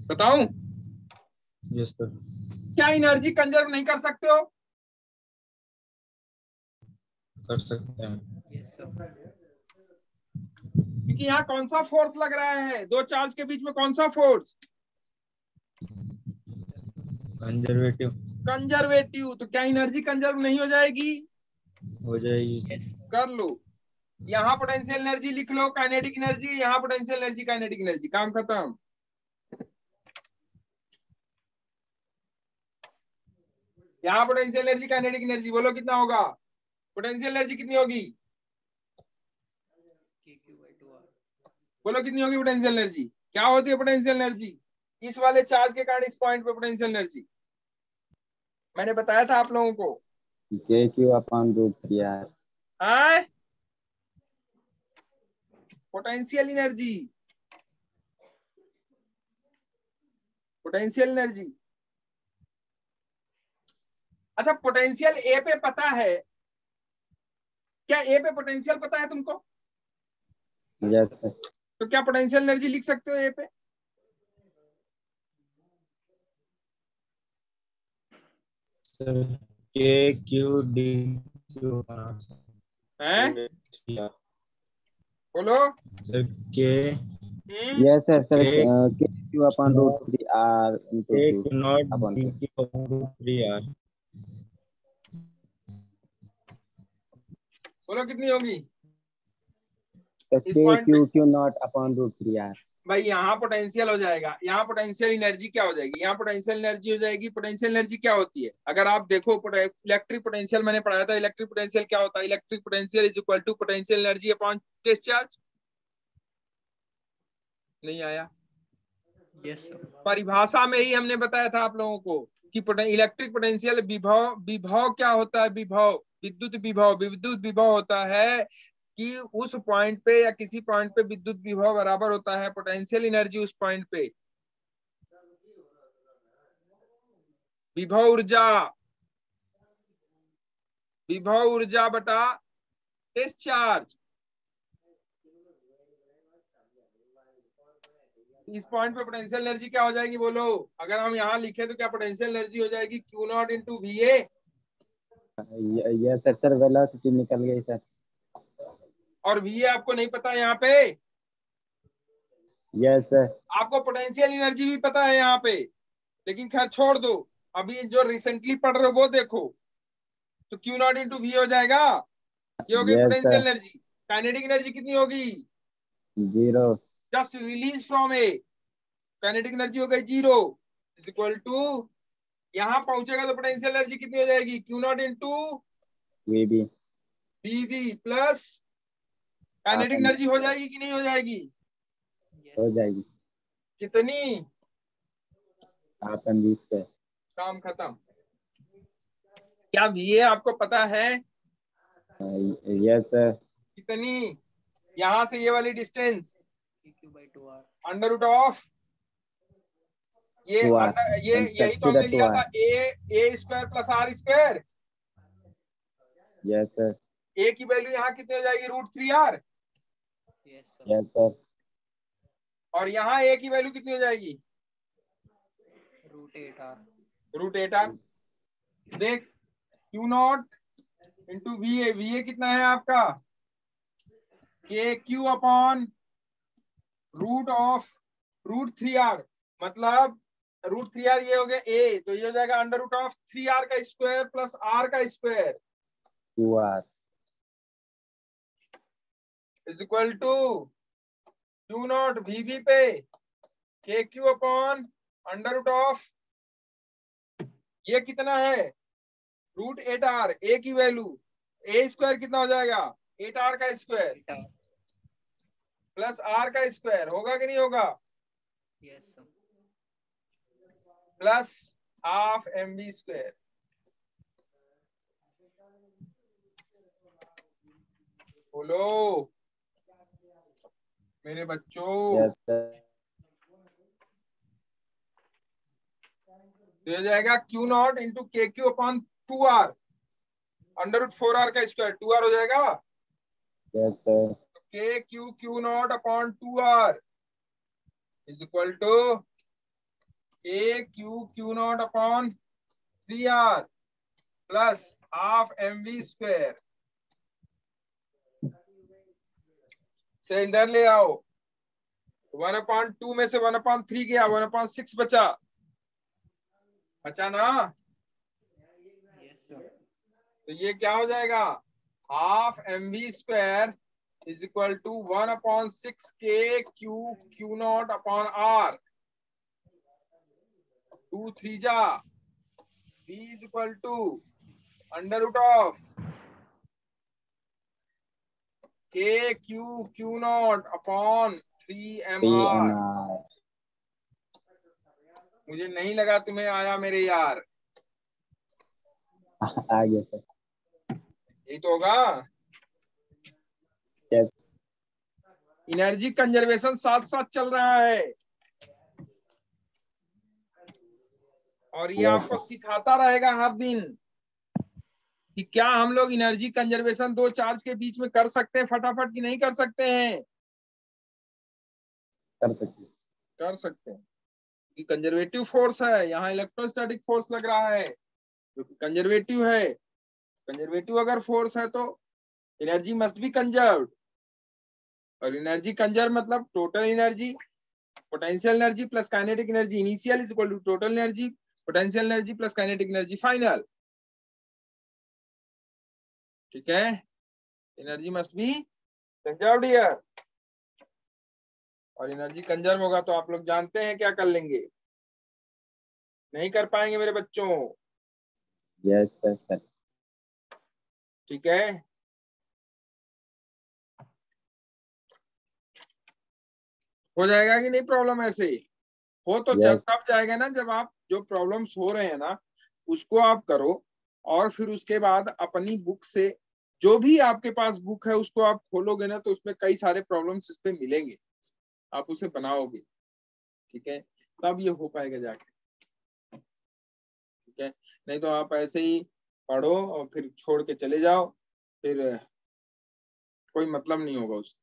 बताऊं? Yes sir. क्या एनर्जी कंजर्व नहीं कर सकते हो? कर सकते हैं। yes sir, क्योंकि यहाँ कौन सा फोर्स लग रहा है? दो चार्ज के बीच में कौन सा फोर्स? कंजर्वेटिव। कंजर्वेटिव। तो क्या एनर्जी कंजर्व नहीं हो जाएगी? हो जाएगी। कर लो। यहाँ पोटेंशियल एनर्जी लिख लो, काइनेटिक एनर्जी। यहाँ पोटेंशियल एनर्जी, काइनेटिक एनर्जी, काम खत्म। यहाँ पोटेंशियल एनर्जी, काइनेटिक एनर्जी, बोलो कितना होगा? पोटेंशियल एनर्जी कितनी होगी? KQ/2R बोलो कितनी होगी पोटेंशियल एनर्जी? क्या होती है पोटेंशियल एनर्जी? इस वाले चार्ज के कारण इस पॉइंट पे पोटेंशियल एनर्जी मैंने बताया था आप लोगों को। KQ/√3R। आए, पोटेंशियल एनर्जी, पोटेंशियल एनर्जी। अच्छा, पोटेंशियल ए पे पता है क्या? ए पे पोटेंशियल पता है तुमको? Yes sir. तो क्या पोटेंशियल एनर्जी लिख सकते हो ए पे? Sir KQ/DQ। हैं? बोलो। सर के yes sir, sir K KQ/√3R into 2 not upon 2। DQ/3R। बोलो कितनी होगी तो इस पॉइंट पे? KQ/Q0/√3R। भाई यहाँ पोटेंशियल हो जाएगा, यहाँ पोटेंशियल एनर्जी क्या हो जाएगी? यहाँ पोटेंशियल एनर्जी हो जाएगी। पोटेंशियल एनर्जी क्या होती है? अगर आप देखो, इलेक्ट्रिक पोटेंशियल मैंने पढ़ाया था। इलेक्ट्रिक पोटेंशियल क्या होता है? Electric potential is equal to potential energy upon test charge. नहीं आया? yes sir, परिभाषा में ही हमने बताया था आप लोगों को कि इलेक्ट्रिक पोटेंशियल विभव, विभव क्या होता है? विभव, विद्युत विभव। विद्युत विभव होता है कि उस पॉइंट पे या किसी पॉइंट पे विद्युत विभव बराबर होता है पोटेंशियल एनर्जी उस पॉइंट पे। विभव ऊर्जा, विभव ऊर्जा बटा टेस्ट चार्ज। इस पॉइंट पे पोटेंशियल एनर्जी क्या हो जाएगी? बोलो। अगर हम यहाँ लिखे तो क्या पोटेंशियल एनर्जी हो जाएगी? Q0 × VA। Yes sir sir velocity निकल गई सर। और वी आपको नहीं पता यहाँ पे, यस सर। आपको पोटेंशियल एनर्जी भी पता है यहाँ पे, लेकिन खैर छोड़ दो, अभी जो रिसेंटली पढ़ रहे हो वो देखो। तो क्यू नॉट इंटू वी हो जाएगा, ये हो गई yes potential sir. Energy. Kinetic energy कितनी होगी? 0। Just release from A, kinetic energy हो गई 0, इज इक्वल टू, यहाँ पहुंचेगा तो पोटेंशियल एनर्जी कितनी हो जाएगी? Q naught into vb. V plus kinetic energy हो जाएगी कि नहीं हो जाएगी? हो जाएगी। कितनी? Half m b square. काम खत्म। क्या वी आपको पता है? Yes sir. कितनी? यहां से ये वाली distance PQ/2R। Under root of ये 2R अंडर, ये यही तो हमने लिया था, A square plus are square. Yes sir. A की वैल्यू यहाँ कितनी हो जाएगी? √3r। Yes sir. Yes sir. और यहाँ ए की वैल्यू कितनी हो जाएगी? √8R। √8r। देख, क्यू नॉट इंटू वी ए कितना है आपका? K Q upon root of √3r, मतलब √3r ये हो गया ए, तो ये हो जाएगा अंडर रूट ऑफ 3r का स्क्वायर प्लस r का square 2R is equal to q naught v पे k Q upon under root of, ये कितना है? √8r। ए की वैल्यू, ए स्क्वायर कितना हो जाएगा? 8r का स्क्वायर प्लस r का स्क्वायर, होगा कि नहीं होगा? Yes sir. Plus half mv square. बोलो मेरे बच्चों। Yes sir. तो हो जाएगा Q naught into K Q upon 2r under root 4r का स्क्वायर, 2r हो जाएगा। Yes sir. K Q naught upon 2r is equal to K Q naught upon 3r plus half mv square. से इधर ले आओ, 1/2 में से 1/3 गया, 1/6 बचा ना? Yes sir. तो ये क्या हो जाएगा? Half mv square is equal to 1/6 k Q naught upon r, 2 3 जा, v is equal to under root of K Q naught upon 3mr। 3mr। मुझे नहीं लगा तुम्हें आया मेरे यार, आ गया सर। यही तो होगा। यस। एनर्जी कंजर्वेशन साथ साथ चल रहा है, और ये आपको सिखाता रहेगा हर दिन कि क्या हम लोग एनर्जी कंजर्वेशन दो चार्ज के बीच में कर सकते हैं फटाफट कि नहीं कर सकते हैं? कर सकते। कर सकते हैं, कि कंजर्वेटिव फोर्स है, यहाँ इलेक्ट्रोस्टैटिक फोर्स लग रहा है जो कि कंजर्वेटिव है। कंजर्वेटिव अगर फोर्स है तो एनर्जी मस्ट बी कंजर्व्ड, और एनर्जी कंजर्व मतलब total energy, potential energy plus kinetic energy initial is equal to total energy, potential energy plus kinetic energy final. ठीक है, energy must be conserved here, और energy conserve होगा तो आप लोग जानते हैं क्या कर लेंगे, नहीं कर पाएंगे मेरे बच्चों। Yes sir sir. ठीक है, हो जाएगा कि नहीं प्रॉब्लम? ऐसे हो तो Yes. तब जाएगा ना जब आप जो प्रॉब्लम्स हो रहे हैं ना उसको आप करो, और फिर उसके बाद अपनी बुक से, जो भी आपके पास बुक है उसको आप खोलोगे ना तो उसमें कई सारे प्रॉब्लम्स इस पे मिलेंगे, आप उसे बनाओगे। ठीक है, तब ये हो पाएगा जाके। ठीक है, नहीं तो आप ऐसे ही पढ़ो और फिर छोड़ के चले जाओ, फिर कोई मतलब नहीं होगा उसका।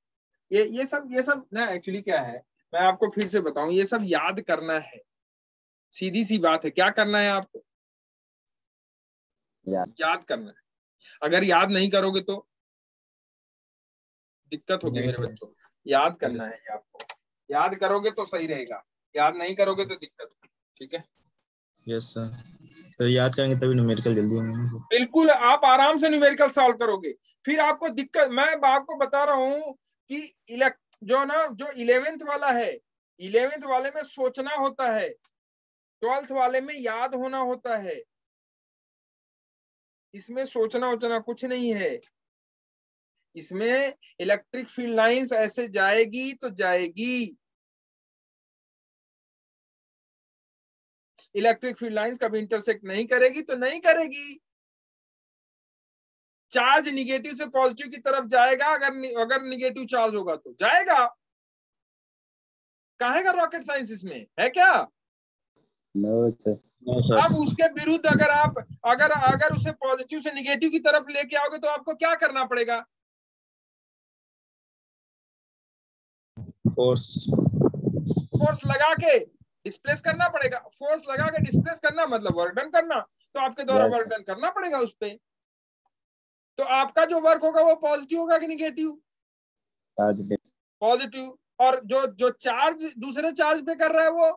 ये सब ना एक्चुअली क्या है, मैं आपको फिर से बताऊं, ये सब याद करना है, सीधी सी बात है। क्या करना है आपको? याद करना है। अगर याद नहीं करोगे तो दिक्कत होगी मेरे बच्चों। याद करना है ये आपको, याद करोगे तो सही रहेगा, याद नहीं करोगे तो दिक्कत होगी। ठीक है, यस सर। तो याद करेंगे तभी न्यूमेरिकल जल्दी होंगे। बिल्कुल आप आराम से न्यूमेरिकल सॉल्व करोगे। फिर आपको दिक्कत, मैं आपको बता रहा हूँ कि जो ना, जो 11th वाला है, 11th वाले में सोचना होता है, 12th वाले में याद होना होता है। इसमें सोचना वोचना कुछ नहीं है। इसमें इलेक्ट्रिक फील्ड लाइंस ऐसे जाएगी तो जाएगी, इलेक्ट्रिक फील्ड लाइंस कभी इंटरसेक्ट नहीं करेगी तो नहीं करेगी। चार्ज निगेटिव से पॉजिटिव की तरफ जाएगा, अगर निगेटिव चार्ज होगा तो जाएगा। काहे का रॉकेट साइंस इसमें है क्या? No sir. No sir. अब उसके विरुद्ध अगर आप अगर उसे पॉजिटिव से निगेटिव की तरफ लेके आओगे तो आपको क्या करना पड़ेगा? फोर्स लगा के डिस्प्लेस करना पड़ेगा। फोर्स लगा के डिस्प्लेस करना मतलब वर्क डन करना, तो आपके द्वारा Yes, वर्क डन करना पड़ेगा उस पे। तो आपका जो वर्क होगा वो पॉजिटिव होगा कि निगेटिव? पॉजिटिव। पॉजिटिव। और जो जो चार्ज दूसरे चार्ज पे कर रहा है वो,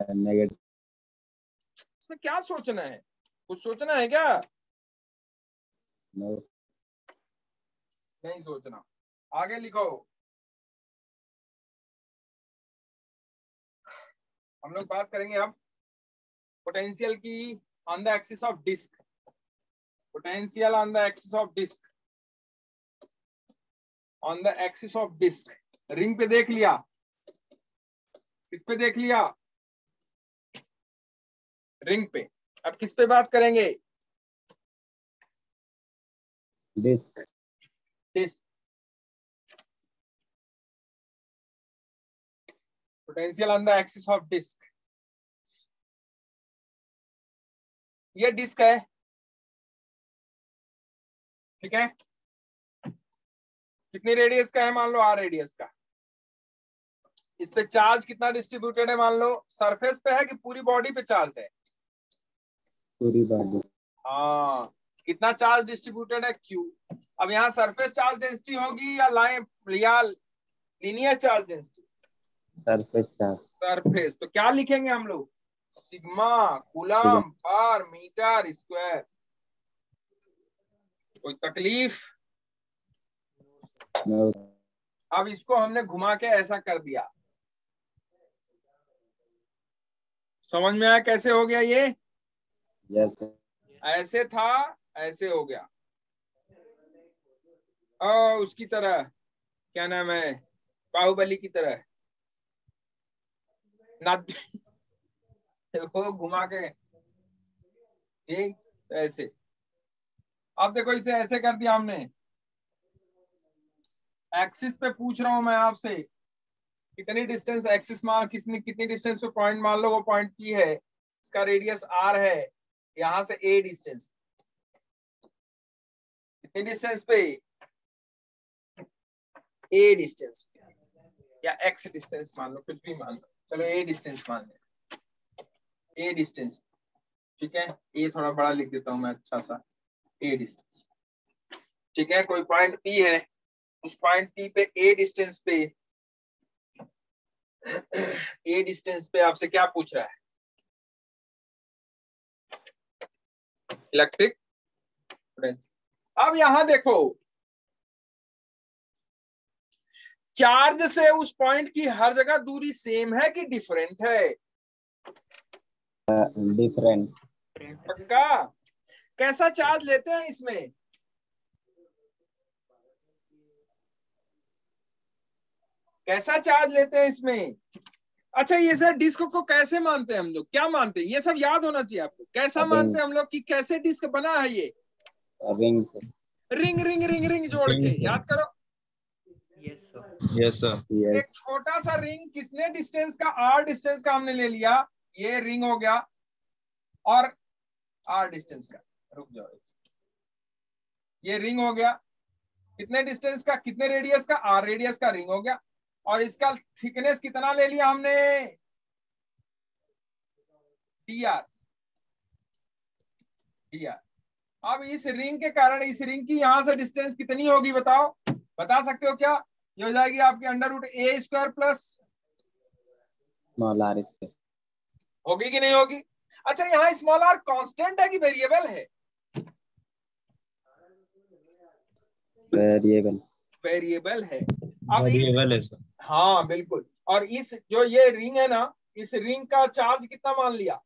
नेगेटिव। इसमें क्या सोचना है? कुछ सोचना है क्या? नो। नहीं सोचना। आगे लिखो। हम लोग बात करेंगे अब पोटेंशियल की on the axis of disc. Potential on the axis of disc, on the axis of disc. Ring पे देख लिया, किस पे देख लिया? रिंग पे। अब किस पे बात करेंगे? Disc. Disc. Potential on the axis of disc. ये डिस्क है, ठीक है? कितनी रेडियस का है? मान लो आर रेडियस का। इस पे चार्ज कितना डिस्ट्रीब्यूटेड है? मान लो सरफेस पे है कि पूरी बॉडी पे चार्ज है? पूरी बॉडी। हाँ, कितना चार्ज डिस्ट्रीब्यूटेड है? क्यू। अब यहाँ सरफेस चार्ज डेंसिटी होगी या लाइन या linear charge density? Surface charge. Surface. तो क्या लिखेंगे हम लोग? Sigma coulomb per metre square. कोई तकलीफ? नो। अब इसको हमने घुमा के ऐसा कर दिया। समझ में आया कैसे हो गया ये? Yes sir. ऐसे था, ऐसे हो गया। उसकी तरह, क्या नाम है, बाहुबली की तरह ना वो घुमा के, ठीक ऐसे। अब देखो इसे ऐसे कर दिया हमने। एक्सिस पे पूछ रहा हूं मैं आपसे, कितनी डिस्टेंस एक्सिस मान, कितनी डिस्टेंस पे पॉइंट मान लो वो पॉइंट पी है, इसका रेडियस आर है, यहां से ए डिस्टेंस। कितनी डिस्टेंस पे? ए डिस्टेंस या एक्स डिस्टेंस मान लो, कुछ भी मान लो, चलो ए डिस्टेंस मान लो, ए डिस्टेंस। ठीक है, ए थोड़ा बड़ा लिख देता हूं मैं, अच्छा सा, ए डिस्टेंस। ठीक है, कोई पॉइंट पी है, उस पॉइंट पी पे ए डिस्टेंस पे, ए डिस्टेंस पे आपसे क्या पूछ रहा है? Electric potential. अब यहां देखो, चार्ज से उस पॉइंट की हर जगह दूरी सेम है कि डिफरेंट है? डिफरेंट। पक्का? कैसा चार्ज लेते हैं इसमें? कैसा चार्ज लेते हैं इसमें? अच्छा, ये सर डिस्क को कैसे मानते हैं हम लोग, क्या मानते हैं, ये सब याद होना चाहिए आपको। कैसा मानते हैं हम लोग कि कैसे डिस्क बना है ये? Ring. Ring ring ring ring जोड़ के याद करो। Yes sir. Yes sir. एक छोटा सा रिंग कितने डिस्टेंस का? आर डिस्टेंस का हमने ले लिया, ये रिंग हो गया, और आर डिस्टेंस का, रुक जाओ, ये रिंग हो गया, कितने डिस्टेंस का, कितने रेडियस का? आर रेडियस का रिंग हो गया। और इसका थिकनेस कितना ले लिया हमने? D R. D are. अब इस रिंग के कारण इस रिंग की यहां से डिस्टेंस कितनी होगी बताओ, बता सकते हो क्या? ये हो जाएगी आपकी अंडर रूट ए square plus small r square. होगी कि नहीं होगी? अच्छा यहाँ स्मॉल आर कांस्टेंट है कि वेरिएबल है? वेरिएबल। वेरिएबल है। अब इस वेरिएबल है सर। हाँ बिल्कुल। और इस जो ये रिंग है ना, इस रिंग का चार्ज कितना मान लिया?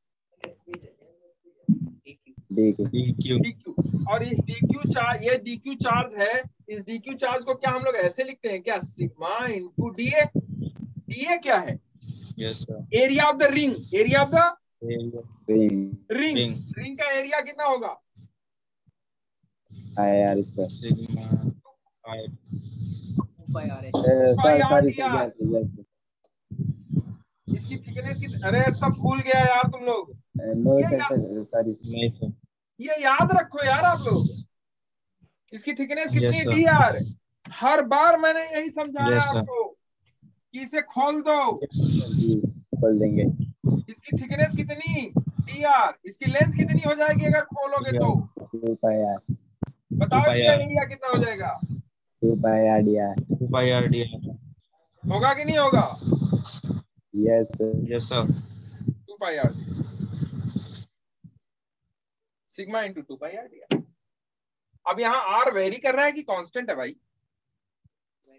DQ। DQ। और इस DQ चार्ज, ये DQ चार्ज है, इस DQ चार्ज को क्या हम लोग ऐसे लिखते हैं क्या? Sigma into DA। DA क्या है? Yes sir. Area of the ring, area of the ring. Ring. Ring. Ring का एरिया कितना होगा? IR square. Sigma i. 2πRS। Pi sorry r sorry d r. Yes. इसकी थिकनेस की, अरे सब भूल गया यार तुम लोग। नो ये सर या, सॉरी। नहीं सर। ये याद रखो यार आप लोग, इसकी थिकनेस कितनी यस है? सर। D R. हर बार मैंने यही समझाया यस सर। आपको कि इसे खोल दो। जी खोल देंगे। इसकी थिकनेस कितनी? D R. इसकी लेंथ कितनी हो जाएगी अगर खोलोगे तो? 2πR। बताओ पाई इसका आर। एरिया कितना हो जाएगा? 2πR DR। 2πRD। होगा कि नहीं होगा? Yes yes sir. 2πR sigma into 2πR D. अब यहाँ आर वेरी कर रहा है कि कांस्टेंट है भाई?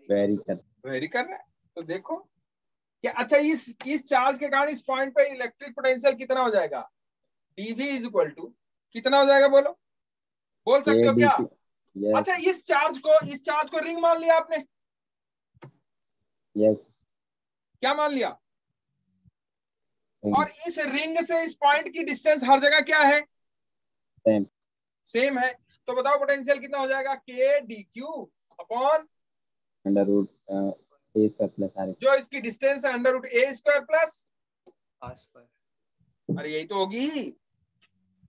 वेरी कर। वेरी कर रहा है। तो देखो कि अच्छा इस चार्ज के कारण इस पॉइंट पे इलेक्ट्रिक पोटेंशियल कितना हो जाएगा? डीवी इज इक्वल टू कितना हो जाएगा? बोलो, बोल सकते हो क्या? ADQ। यस अच्छा इस चार्ज को रिंग मान लिया आपने? यस। क्या मान लिया? और इस रिंग से इस पॉइंट की डिस्टेंस हर जगह क्या है? सेम। सेम है। तो बताओ पोटेंशियल कितना हो जाएगा? K d Q upon under root A square plus R। जो इसकी डिस्टेंस है अंडर रूट ए स्क्वायर प्लस R²। अरे यही तो होगी,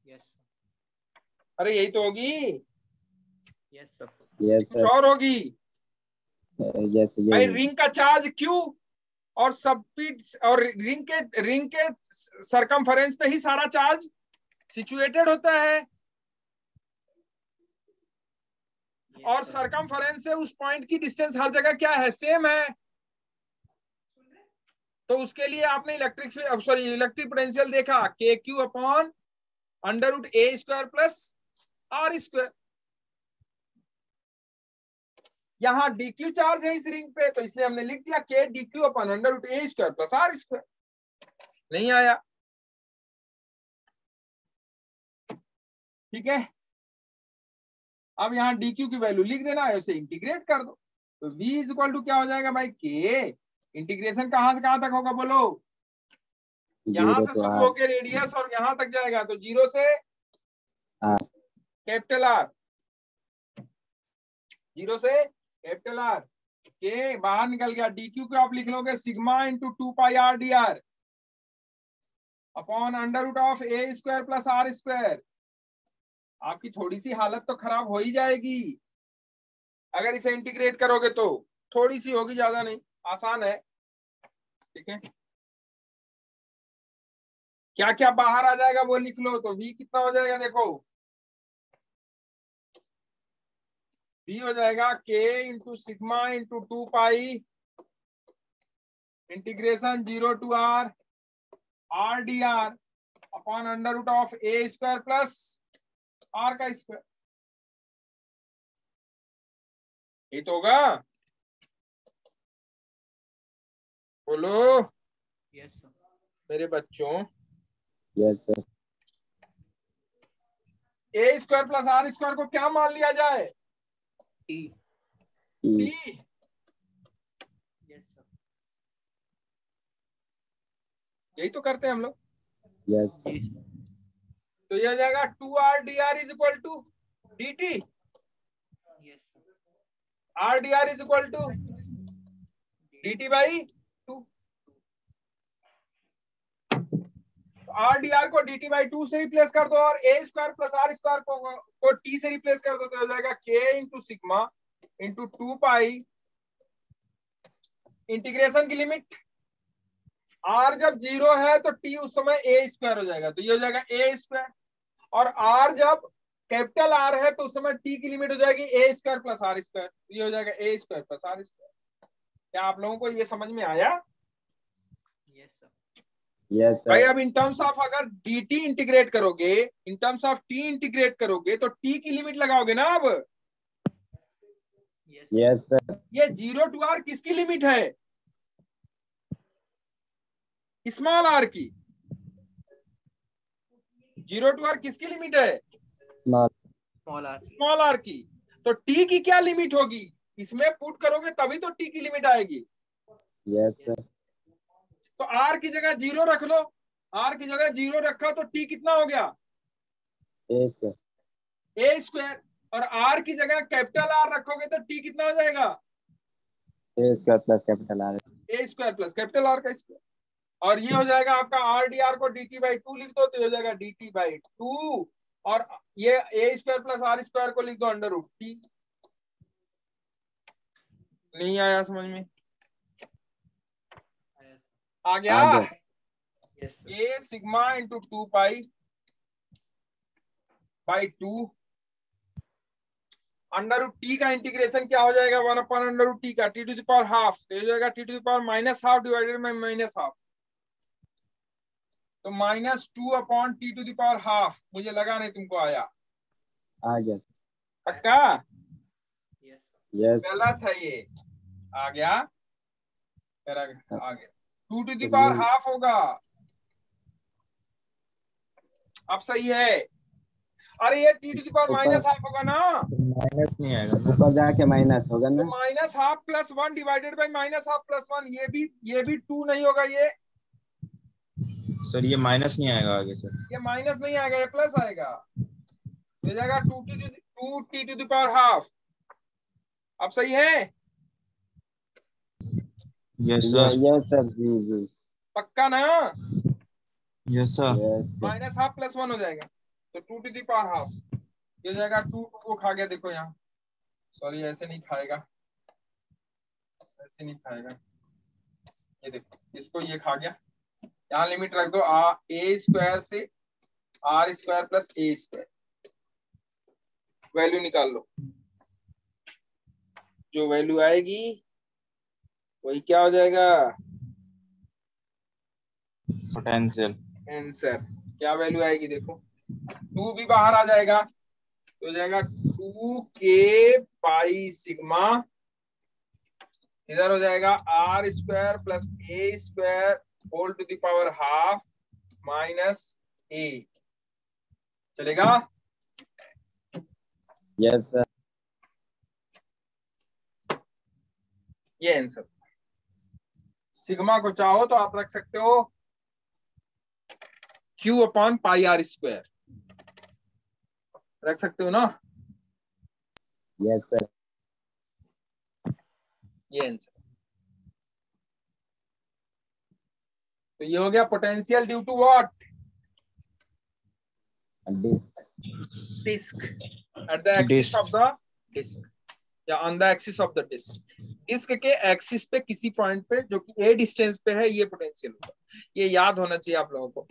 यस अरे यही तो होगी, यस सर। यस कुछ सर। और होगी? यस भाई ये रिंग का चार्ज क्यू और सबस्पीड और रिंग के सरकमफेरेंस पे ही सारा चार्ज सिचुएटेड होता है। और सरकमफेरेंस से उस पॉइंट की डिस्टेंस हर जगह क्या है? सेम है। तो उसके लिए आपने इलेक्ट्रिक पोटेंशियल देखा k Q upon under root A square plus are square. यहाँ डीक्यू चार्ज है इस रिंग पे, तो इसलिए हमने लिख दिया k dq upon under root A square plus are square. नहीं आया? ठीक है। अब यहाँ dq की वैल्यू लिख देना है, उसे इंटीग्रेट कर दो। तो v इज इक्वल टू क्या हो जाएगा भाई? k। इंटीग्रेशन कहां से कहां तक होगा बोलो? यहां 0 से to शुरू R। होकर रेडियस और यहां तक जाएगा, तो 0 से R। कैपिटल आर, 0 से कैपिटल आर। के बाहर निकल गया। dq को आप लिख लोगे sigma into 2πr dr upon under root of A square plus are square. आपकी थोड़ी सी हालत तो खराब हो ही जाएगी अगर इसे इंटीग्रेट करोगे तो। थोड़ी सी होगी, ज्यादा नहीं, आसान है। ठीक है, क्या क्या बाहर आ जाएगा वो लिख लो। तो v कितना हो जाएगा देखो, v हो जाएगा k into sigma into 2π integration 0 to r r dr upon under root of A square plus r का स्क्वायर। ये तो होगा, बोलो यस सर। मेरे बच्चों। Yes sir. A square plus are square को क्या मान लिया जाए? T। t। Yes sir. यही तो करते हैं हम लोग। यस जी सर। तो यह हो जाएगा 2r dr is equal to dt। Yes sir. r dr is equal to dt by 2। R D R को dt बाई 2 से रिप्लेस कर दो और A square plus are square को t से रिप्लेस कर दो, तो हो जाएगा k into sigma into 2π integration की लिमिट r जब 0 है तो t उस समय a स्क्वायर हो जाएगा, तो ये हो जाएगा a स्क्वायर। और r जब कैपिटल आर है तो उस समय टी की लिमिट हो जाएगी ए स्क्वायर प्लस आर स्क्वायर, ये हो जाएगा ए स्क्वायर प्लस आर स्क्वायर। क्या आप लोगों को ये समझ में आया? Yes sir. यस भाई सर। अब इन टर्म्स ऑफ अगर dt इंटीग्रेट करोगे, in terms of t integrate करोगे तो t की लिमिट लगाओगे ना। अब यस यस सर। ये 0 to r किसकी लिमिट है? स्मॉल r की। 0 to r किसकी लिमिट है? Small. Small r. Small r की। तो t की क्या लिमिट होगी? इसमें पुट करोगे तभी तो t की लिमिट आएगी। Yes sir. तो r की जगह 0 रख लो, r की जगह 0 रखा तो t कितना हो गया? ए सर। A square. और r की जगह कैपिटल R रखोगे तो t कितना हो जाएगा? ए स्क्वायर प्लस कैपिटल आर। ए स्क्वायर प्लस कैपिटल R का स्क्वायर। और ये हो जाएगा आपका r dr को dt बाई 2 लिख दो तो ये हो जाएगा dt बाई 2, और ये ए स्क्वायर प्लस आर स्क्वायर को लिख दो अंडर रूट टी। नहीं आया समझ में? आ गया? आ गया। Yes sir. A sigma into 2 pi by 2 under root t का इंटीग्रेशन क्या हो जाएगा? 1 अपॉन अंडर रूट टी का t to the power half, तो ये हो जाएगा t to the power minus half divided by minus half, तो -2 upon t to the power half. मुझे लगा नहीं तुमको आया। आ गया। पक्का? Yes sir. यस। गलत है ये। आ गया? आ गया। 2 टू द पावर हाफ होगा। अब सही है? अरे ये t to the power minus half होगा ना, माइनस नहीं आएगा ना। ऊपर जाके माइनस होगा तो ना। Minus half plus 1 divided by minus half plus 1, ये भी 2 नहीं होगा। सर ये माइनस नहीं आएगा आगे सर। ये माइनस नहीं आएगा, ये प्लस आएगा। हो जाएगा 2 T to the power half. अब सही है? Yes sir. Yes sir. जी जी। पक्का ना? Yes sir. Yes sir. Minus half plus 1 हो जाएगा, तो 2 टू द पावर हाफ ये हो जाएगा। 2 को खा गया, देखो यहाँ, सॉरी ऐसे नहीं खाएगा, ऐसे नहीं खाएगा। ये देखो इसको ये खा गया। यहाँ लिमिट रख दो ए स्क्वायर से आर स्क्वायर प्लस ए स्क्वायर, वैल्यू निकाल लो। जो वैल्यू आएगी वही क्या हो जाएगा? पोटेंशियल। आंसर। क्या वैल्यू आएगी देखो, 2 भी बाहर आ जाएगा तो हो जाएगा 2k पाई सिग्मा, इधर हो जाएगा R square plus A square whole to the power half minus A. चलेगा? Yes sir. ये आंसर। सिग्मा को चाहो तो आप रख सकते हो Q upon pi R square, रख सकते हो ना? Yes sir. ये आंसर। तो ये हो गया potential due to what? Disc at the axis of the disc, या on the axis of the disc. Disc के एक्सिस पे किसी पॉइंट पे जो कि ए डिस्टेंस पे है, ये पोटेंशियल होगा। ये याद होना चाहिए आप लोगों को।